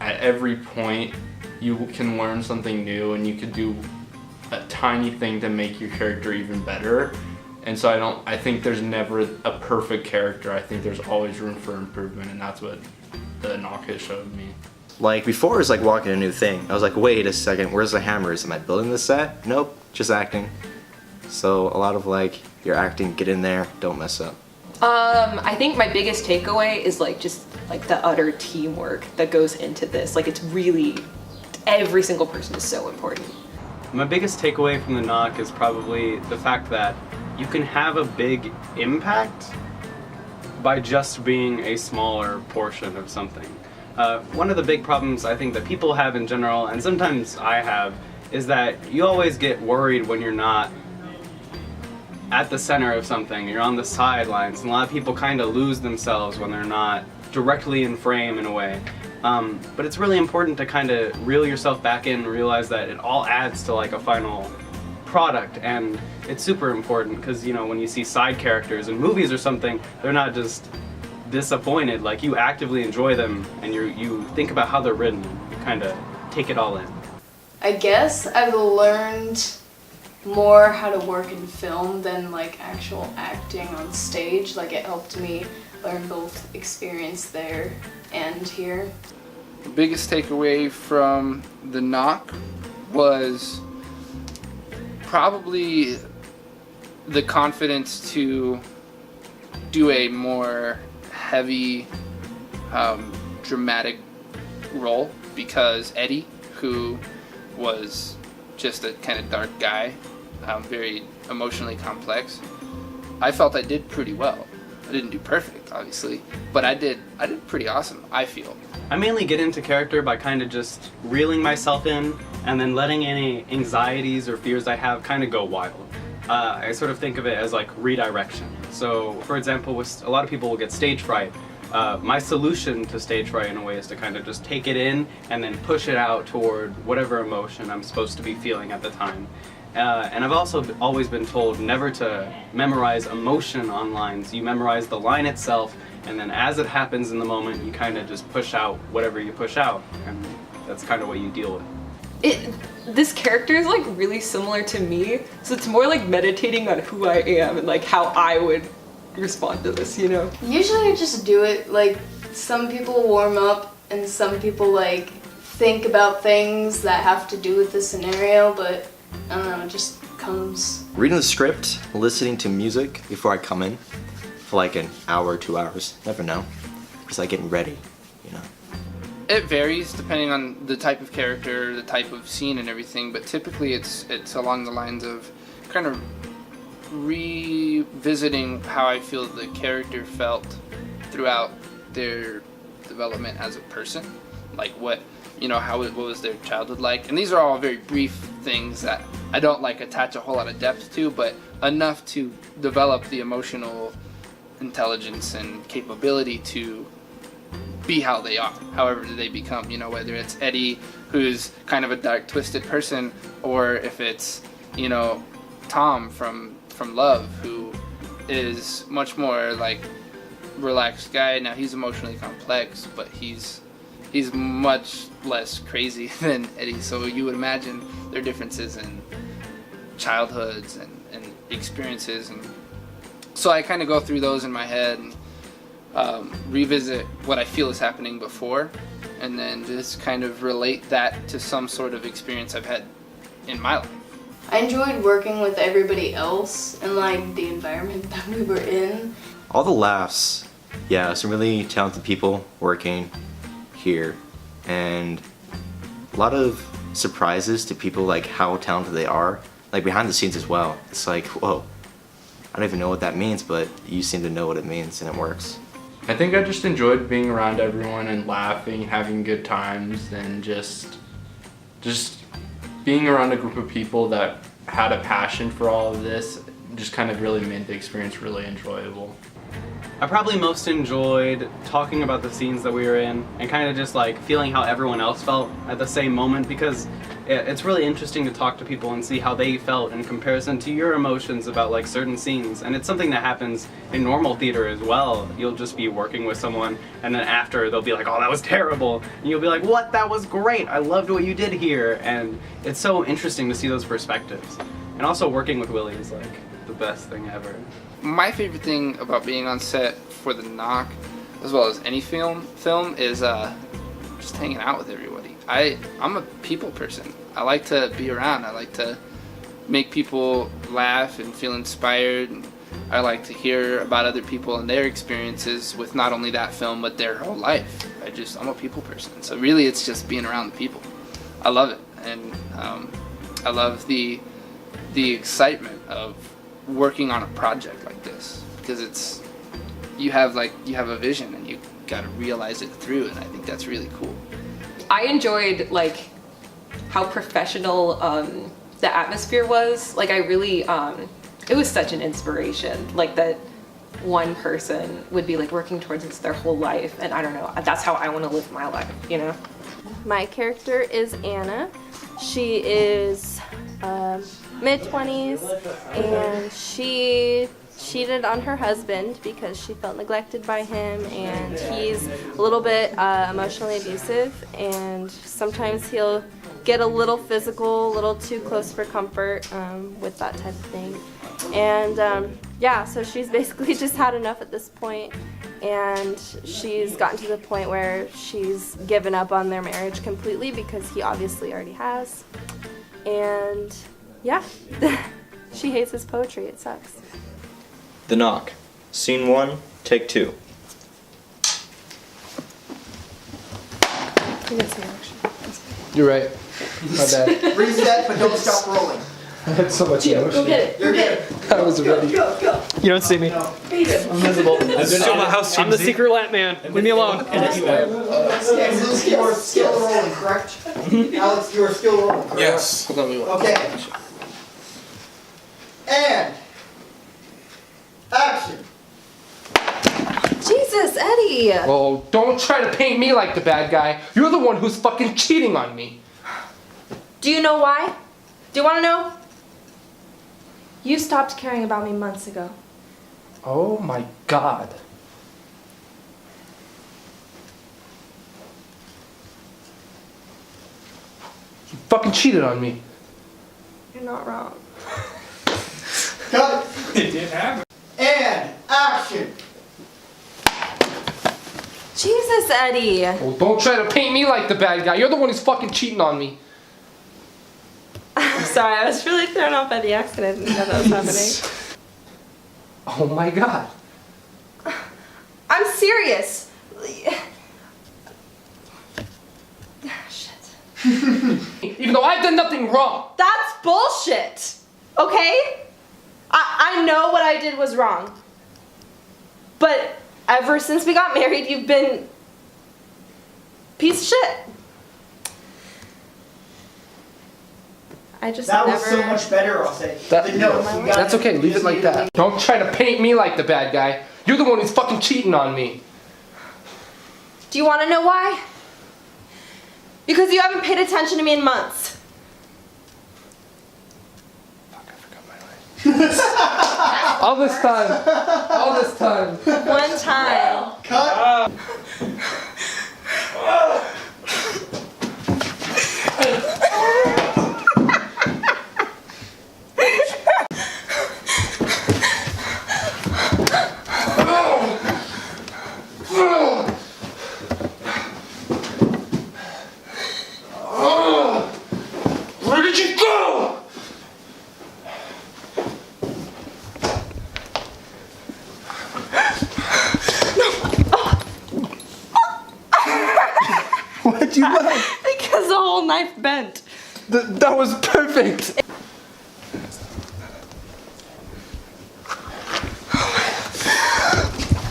at every point you can learn something new and you could do a tiny thing to make your character even better. And so I think there's never a perfect character. I think there's always room for improvement, and that's what the knock has showed me. Like before, it was like walking a new thing. I was like, wait a second, where's the hammers? Am I building this set? Nope, just acting. So a lot of like, your acting, get in there, don't mess up. I think my biggest takeaway is like just like the utter teamwork that goes into this. Like it's really, every single person is so important. My biggest takeaway from the knock is probably the fact that you can have a big impact by just being a smaller portion of something. One of the big problems I think that people have in general, and sometimes I have, is that you always get worried when you're not at the center of something. You're on the sidelines, and a lot of people kind of lose themselves when they're not directly in frame in a way. But it's really important to kind of reel yourself back in and realize that it all adds to like a final product, and it's super important because, you know, when you see side characters in movies or something, they're not just disappointed, like you actively enjoy them and you think about how they're written, you kind of take it all in. I guess I've learned more how to work in film than like actual acting on stage. Like it helped me learn both experience there and here. The biggest takeaway from the knock was probably the confidence to do a more heavy, dramatic role, because Eddie, who was just a kind of dark guy, very emotionally complex, I felt I did pretty well. I didn't do perfect, obviously, but I did pretty awesome, I feel. I mainly get into character by kind of just reeling myself in and then letting any anxieties or fears I have kind of go wild. I sort of think of it as like redirection. So, for example, with a lot of people will get stage fright. My solution to stage fright in a way is to kind of just take it in and then push it out toward whatever emotion I'm supposed to be feeling at the time. And I've also always been told never to memorize emotion on lines. You memorize the line itself, and then as it happens in the moment, you kind of just push out whatever you push out, and that's kind of what you deal with. This character is like really similar to me, so it's more like meditating on who I am and like how I would respond to this, you know? Usually I just do it, like some people warm up and some people like think about things that have to do with the scenario, but I don't know, it just comes. Reading the script, listening to music before I come in for like an hour, 2 hours, never know. Just like getting ready, you know. It varies depending on the type of character, the type of scene and everything, but typically it's along the lines of kind of revisiting how I feel the character felt throughout their development as a person. Like what was their childhood like? And these are all very brief things that I don't like attach a whole lot of depth to, but enough to develop the emotional intelligence and capability to be how they are, however they become, you know, whether it's Eddie, who's kind of a dark, twisted person, or if it's, you know, Tom from Love, who is much more like relaxed guy. Now he's emotionally complex, but he's much less crazy than Eddie. So you would imagine their differences in childhoods and experiences, and so I kind of go through those in my head and revisit what I feel is happening before, and then just kind of relate that to some sort of experience I've had in my life. I enjoyed working with everybody else and like the environment that we were in. All the laughs, yeah, some really talented people working here, and a lot of surprises to people, like how talented they are, like behind the scenes as well. It's like, whoa, I don't even know what that means, but you seem to know what it means, and it works. I think I just enjoyed being around everyone and laughing, having good times, and just being around a group of people that had a passion for all of this just kind of really made the experience really enjoyable. I probably most enjoyed talking about the scenes that we were in and kind of just like feeling how everyone else felt at the same moment, because it's really interesting to talk to people and see how they felt in comparison to your emotions about like certain scenes. And it's something that happens in normal theater as well. You'll just be working with someone and then after they'll be like, oh, that was terrible. And you'll be like, what? That was great. I loved what you did here. And it's so interesting to see those perspectives. And also working with Willie is like the best thing ever. My favorite thing about being on set for the Knock, as well as any film is just hanging out with everybody. I'm a people person. I like to be around. I like to make people laugh and feel inspired. I like to hear about other people and their experiences with not only that film but their whole life. I'm a people person. So really it's just being around the people. I love it, and I love the excitement of working on a project like this, because you have a vision and you got to realize it through, and I think that's really cool. I enjoyed like how professional the atmosphere was. Like I really, it was such an inspiration. Like that one person would be like working towards this their whole life, and I don't know, that's how I want to live my life, you know? My character is Anna. She is mid-20s, and she cheated on her husband because she felt neglected by him, and he's a little bit emotionally abusive, and sometimes he'll get a little physical, a little too close for comfort with that type of thing. And yeah, so she's basically just had enough at this point, and she's gotten to the point where she's given up on their marriage completely because he obviously already has. And yeah, she hates his poetry. It sucks. The Knock. Scene 1, take 2. You're right. My bad. Reset, but don't stop rolling. I had so much emotion. Go get it. You're good. I was ready. Go. You don't see me. Beat him. I'm visible. I'm the secret lat man. Leave me alone. Alex, you are still rolling, correct? Alex, you are still rolling, correct? Yes. Okay. And action. Jesus, Eddie! Oh, don't try to paint me like the bad guy. You're the one who's fucking cheating on me. Do you know why? Do you want to know? You stopped caring about me months ago. Oh my god. You fucking cheated on me. You're not wrong. Cut. It did happen. And action. Jesus, Eddie. Oh, don't try to paint me like the bad guy. You're the one who's fucking cheating on me. I'm sorry, I was really thrown off by the accident. I didn't know that was happening. Oh my god. I'm serious. Shit. Even though I've done nothing wrong. That's bullshit. Okay? I know what I did was wrong. But ever since we got married, you've been piece of shit. I just That never... was so much better, I'll say. That's okay, leave it like that. Don't try to paint me like the bad guy. You're the one who's fucking cheating on me. Do you want to know why? Because you haven't paid attention to me in months. Fuck, I forgot my lines. All this time. All this time. One time. Cut. Where did you go? What'd you laugh? Because the whole knife bent. That was perfect.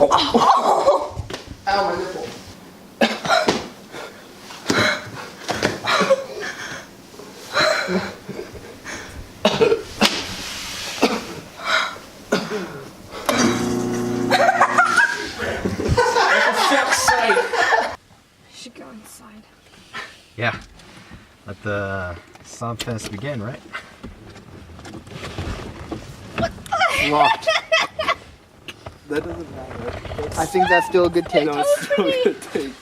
Ow, my nipple. Should go inside. Yeah. Let the sound fest begin, right? Locked. That doesn't matter. I think that's still a good take. No, it's still a good take.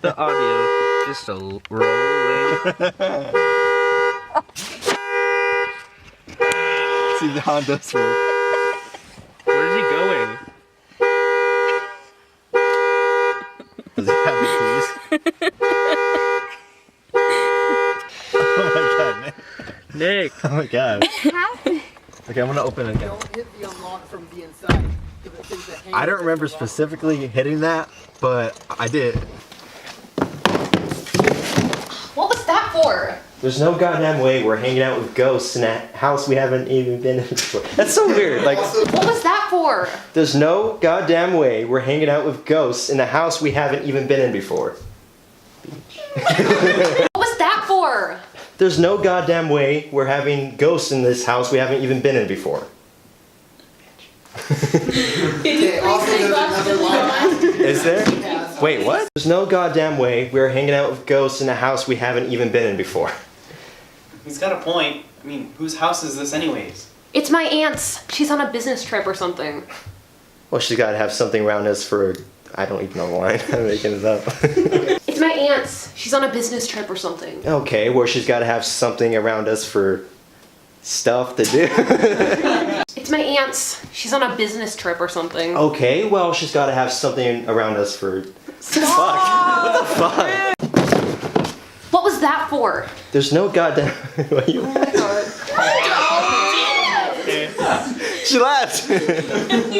The audio is so rolling. See how it does work. Where's he going? Does he have the keys? Oh my god, Nick. Nick. Oh my god. What happened? Okay, I'm gonna open it again. Don't hit the unlock from the inside. I don't remember specifically hitting that, but I did. What was that for? There's no goddamn way we're hanging out with ghosts in a house we haven't even been in before. That's so weird. Like, What was that for? there's no goddamn way we're hanging out with ghosts in a house we haven't even been in before. What was that for? There's no goddamn way we're having ghosts in this house we haven't even been in before. Okay, also there's another line. Is there? Wait, what? There's no goddamn way we're hanging out with ghosts in a house we haven't even been in before. He's got a point. I mean, whose house is this anyways? It's my aunt's. She's on a business trip or something. Well, she's gotta have something around us for... I don't even know the line. I'm making it up. It's my aunt's. She's on a business trip or something. Okay, well, she's gotta have something around us for... stuff to do. It's my aunt's. She's on a business trip or something. Okay, well, she's gotta have something around us for... Stop! What the fuck? What was that for? There's no goddamn... What you... She laughed! You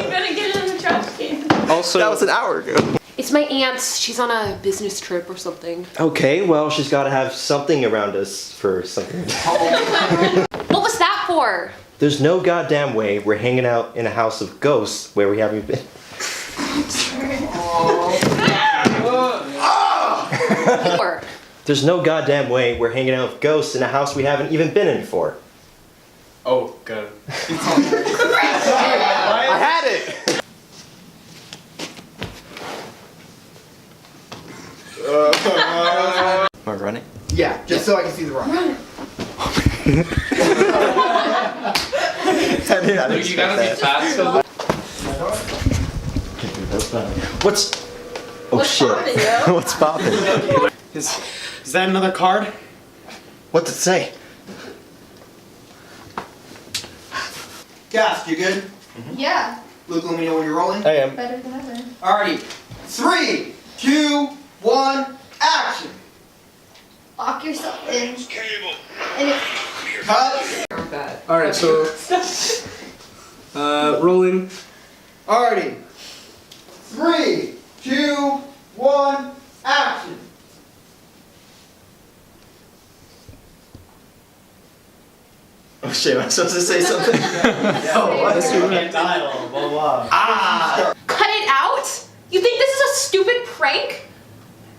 better get it in the trash can. Also... That was an hour ago. It's my aunt's. She's on a business trip or something. Okay, well, she's gotta have something around us for something. What was that for? There's no goddamn way we're hanging out in a house of ghosts where we haven't been. There's no goddamn way we're hanging out with ghosts in a house we haven't even been in before. Oh, good. I had it! Am I running? Yeah, just so I can see the rock. Run. I didn't Look, you gotta be fast. What's... Oh shit. What's poppin'? Is that another card? What's it say? Gas, you good? Yeah. Luke, let me know when you're rolling. I am. Better than ever. Alrighty. 3, 2, 1, action! Lock yourself in. And it, Cut! Alright, so... rolling. Alrighty. 3, 2, 1, action! Oh shit, am I supposed to say something? Oh, what? Can't dial, blah blah. Ah! Cut it out? You think this is a stupid prank?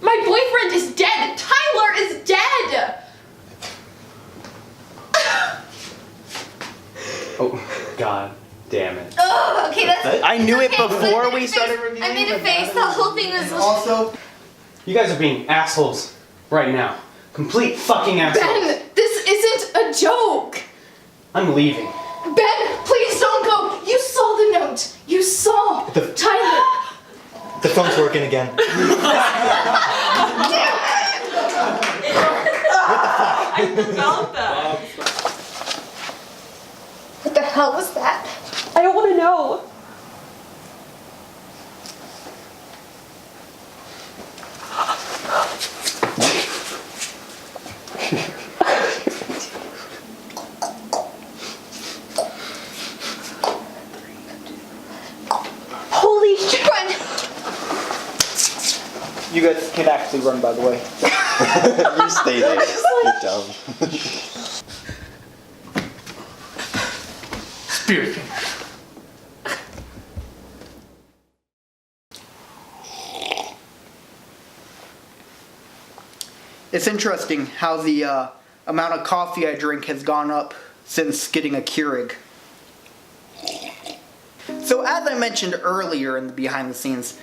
My boyfriend is dead. Tyler is dead. I knew it before we started reviewing. I made a face. That whole thing was. Also, You guys are being assholes right now. Complete fucking assholes. Ben, this isn't a joke. I'm leaving. Ben, please don't go. You saw the note. You saw Tyler. The phone's working again. I felt that. What the hell was that? I don't want to know. Holy shit! Run! you guys can actually run, by the way. You stay there. You're dumb. Spirit. It's interesting how the amount of coffee I drink has gone up since getting a Keurig. So as I mentioned earlier in the behind the scenes,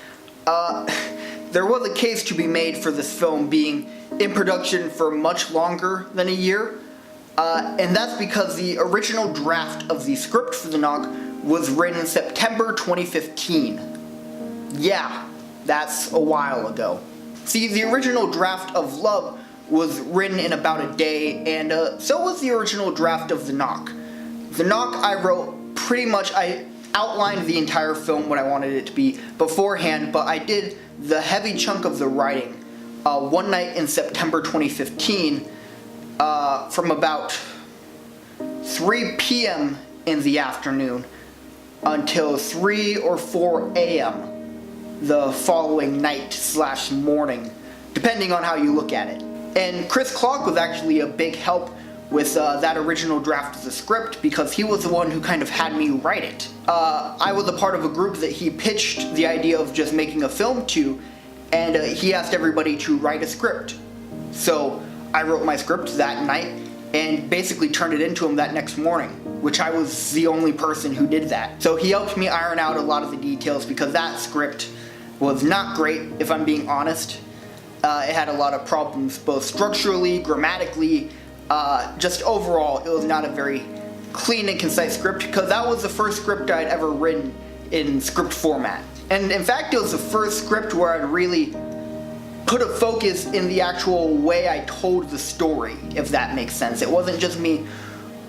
there was a case to be made for this film being in production for much longer than a year. And that's because the original draft of the script for The Knock was written in September 2015. Yeah, that's a while ago. See, the original draft of Love was written in about a day, and so was the original draft of The Knock. The Knock I wrote pretty much, I outlined the entire film, what I wanted it to be beforehand, but I did the heavy chunk of the writing one night in September 2015 from about 3 p.m. in the afternoon until 3 or 4 a.m. the following night/morning, depending on how you look at it. And Chris Clark was actually a big help with that original draft of the script because he was the one who kind of had me write it. I was a part of a group that he pitched the idea of just making a film to, and he asked everybody to write a script. So I wrote my script that night and basically turned it into him that next morning, which I was the only person who did that. So he helped me iron out a lot of the details because that script was not great, if I'm being honest. It had a lot of problems, both structurally, grammatically, just overall, it was not a very clean and concise script because that was the first script I'd ever written in script format. And in fact, it was the first script where I'd really put a focus in the actual way I told the story, if that makes sense. It wasn't just me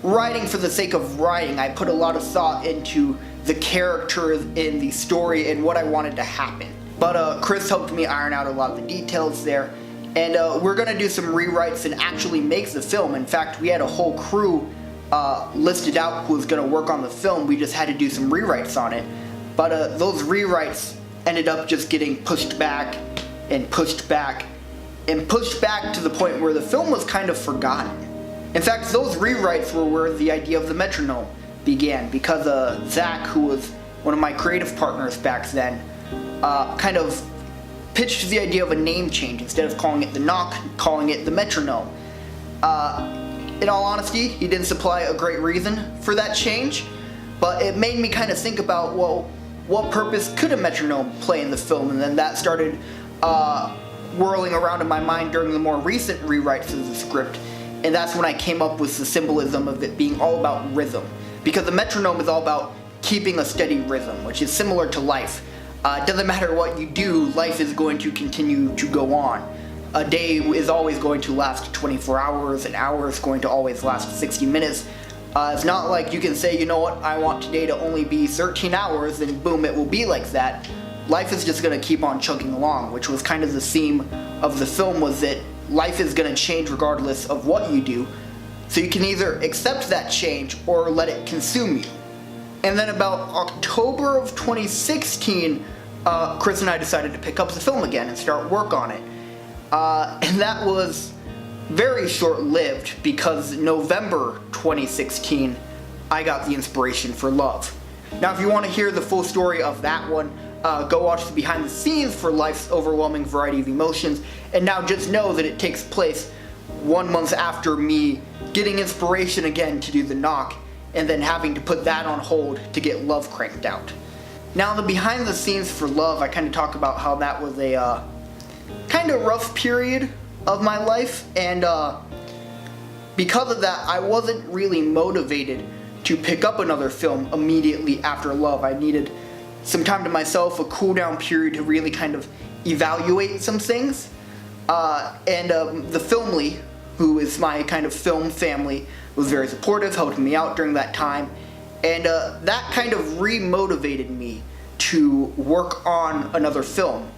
writing for the sake of writing. I put a lot of thought into the characters in the story and what I wanted to happen. But Chris helped me iron out a lot of the details there. And we're gonna do some rewrites and actually make the film. In fact, we had a whole crew listed out who was gonna work on the film. We just had to do some rewrites on it. But those rewrites ended up just getting pushed back and pushed back and pushed back to the point where the film was kind of forgotten. In fact, those rewrites were where the idea of the metronome began because Zach, who was one of my creative partners back then, kind of pitched the idea of a name change. Instead of calling it The Knock, calling it the metronome. In all honesty, he didn't supply a great reason for that change, but it made me kind of think about, well, what purpose could a metronome play in the film? And then that started whirling around in my mind during the more recent rewrites of the script, and that's when I came up with the symbolism of it being all about rhythm, because the metronome is all about keeping a steady rhythm, which is similar to life. It doesn't matter what you do, life is going to continue to go on. A day is always going to last 24 hours, an hour is going to always last 60 minutes. It's not like you can say, you know what, I want today to only be 13 hours, and boom, it will be like that. Life is just going to keep on chugging along, which was kind of the theme of the film, was that life is going to change regardless of what you do. So you can either accept that change or let it consume you. And then about October of 2016, Chris and I decided to pick up the film again and start work on it. And that was very short-lived because November 2016, I got the inspiration for Love. Now if you want to hear the full story of that one, go watch the behind the scenes for Life's Overwhelming Variety of Emotions, and now just know that it takes place 1 month after me getting inspiration again to do The Knock, and then having to put that on hold to get Love cranked out. Now, the behind the scenes for Love, I kind of talk about how that was a kind of rough period of my life, and because of that, I wasn't really motivated to pick up another film immediately after Love. I needed some time to myself, a cool down period to really kind of evaluate some things. The Filmly, who is my kind of film family, was very supportive, helped me out during that time, and that kind of re-motivated me to work on another film.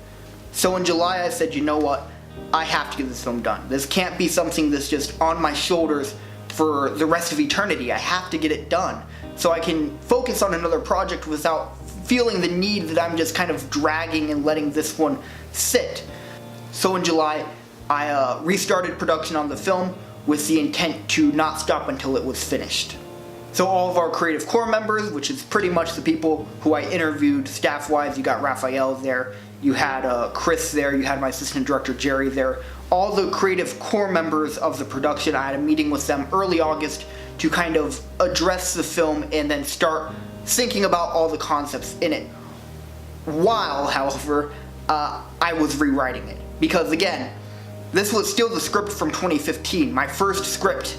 So in July I said, you know what, I have to get this film done. This can't be something that's just on my shoulders for the rest of eternity. I have to get it done so I can focus on another project without feeling the need that I'm just kind of dragging and letting this one sit. So in July, I restarted production on the film with the intent to not stop until it was finished. So all of our creative core members, which is pretty much the people who I interviewed staff-wise, you got Raphael there, you had Chris there, you had my assistant director Jerry there, all the creative core members of the production, I had a meeting with them early August to kind of address the film and then start thinking about all the concepts in it. While, however, I was rewriting it. Because again, this was still the script from 2015, my first script.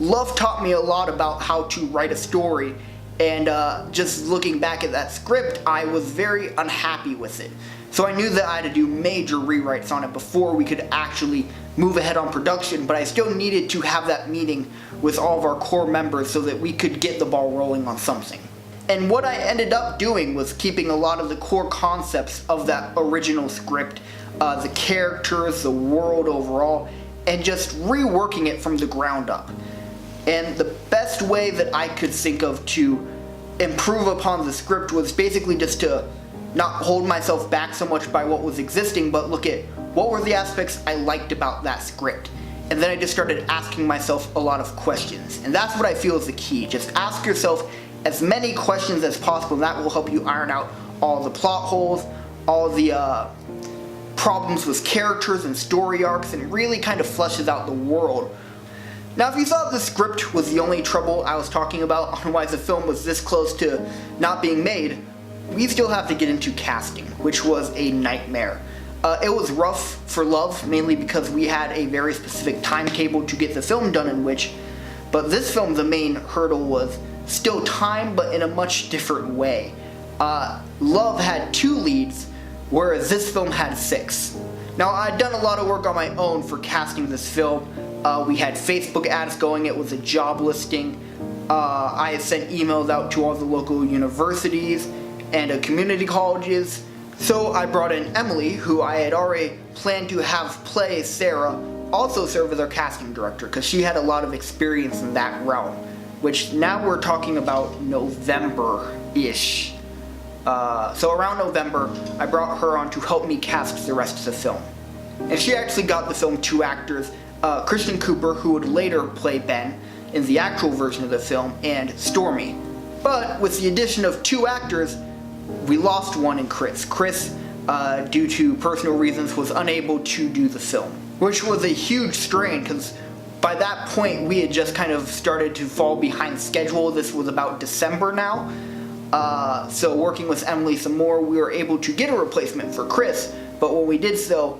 Love taught me a lot about how to write a story, and just looking back at that script, I was very unhappy with it. So I knew that I had to do major rewrites on it before we could actually move ahead on production, but I still needed to have that meeting with all of our core members so that we could get the ball rolling on something. And what I ended up doing was keeping a lot of the core concepts of that original script, the characters, the world overall, and just reworking it from the ground up. And the best way that I could think of to improve upon the script was basically just to not hold myself back so much by what was existing, but look at what were the aspects I liked about that script. And then I just started asking myself a lot of questions. And that's what I feel is the key. Just ask yourself as many questions as possible, and that will help you iron out all the plot holes, all the problems with characters and story arcs, and really kind of fleshes out the world. Now, if you thought the script was the only trouble I was talking about on why the film was this close to not being made, we still have to get into casting, which was a nightmare. It was rough for Love, mainly because we had a very specific timetable to get the film done in which, but this film, the main hurdle was still time, but in a much different way. Love had 2 leads, whereas this film had 6. Now, I'd done a lot of work on my own for casting this film. We had Facebook ads going, it was a job listing. I had sent emails out to all the local universities and community colleges. So I brought in Emily, who I had already planned to have play Sarah, also serve as our casting director, because she had a lot of experience in that realm, which now we're talking about November-ish. So around November, I brought her on to help me cast the rest of the film. And she actually got the film 2 actors, Christian Cooper, who would later play Ben in the actual version of the film, and Stormy. But with the addition of 2 actors, we lost one in Chris. Chris, due to personal reasons, was unable to do the film, which was a huge strain because by that point we had just kind of started to fall behind schedule. This was about December now. So working with Emily some more, we were able to get a replacement for Chris, but when we did so,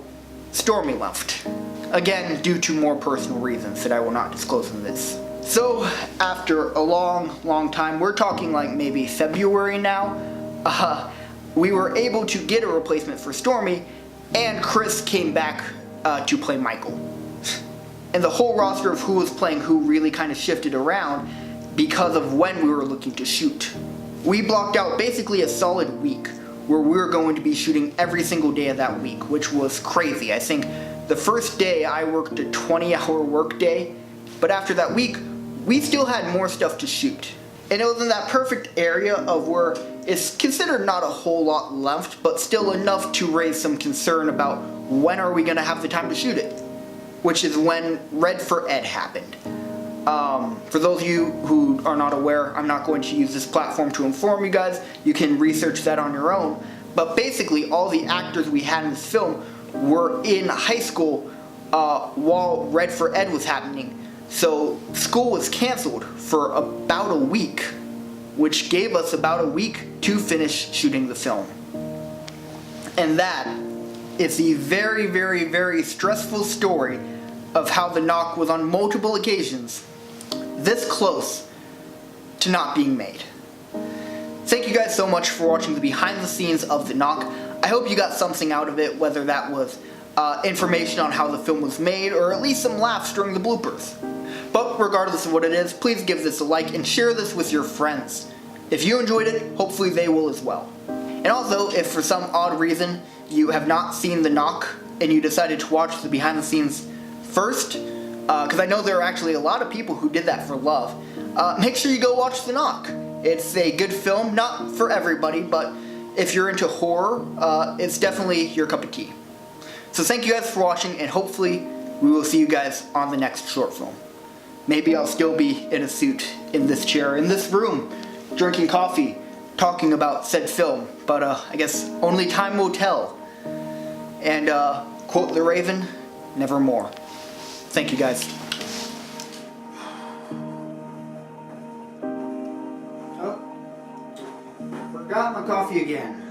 Stormy left. Again, due to more personal reasons that I will not disclose in this. So, after a long time, we're talking like maybe February now, we were able to get a replacement for Stormy, and Chris came back to play Michael. And the whole roster of who was playing who really kind of shifted around because of when we were looking to shoot. We blocked out basically a solid week where we were going to be shooting every single day of that week, which was crazy. I think the first day I worked a 20-hour workday, but after that week, we still had more stuff to shoot. And it was in that perfect area of where it's considered not a whole lot left, but still enough to raise some concern about when are we going to have the time to shoot it, which is when Red for Ed happened. For those of you who are not aware, I'm not going to use this platform to inform you guys. You can research that on your own. But basically, all the actors we had in this film were in high school while Red for Ed was happening. So school was canceled for about a week. which gave us about a week to finish shooting the film. And that is the very, very, very stressful story of how The Knock was on multiple occasions this close to not being made. Thank you guys so much for watching the behind the scenes of The Knock. I hope you got something out of it, whether that was information on how the film was made or at least some laughs during the bloopers. But regardless of what it is, please give this a like and share this with your friends. If you enjoyed it, hopefully they will as well. And also, if for some odd reason you have not seen The Knock and you decided to watch the behind the scenes first, because I know there are actually a lot of people who did that for love, make sure you go watch The Knock. It's a good film, not for everybody, but if you're into horror, it's definitely your cup of tea. So thank you guys for watching, and hopefully we will see you guys on the next short film. Maybe I'll still be in a suit, in this chair, in this room, drinking coffee, talking about said film, but I guess only time will tell. And quote the Raven, nevermore. Thank you guys. Oh, forgot my coffee again.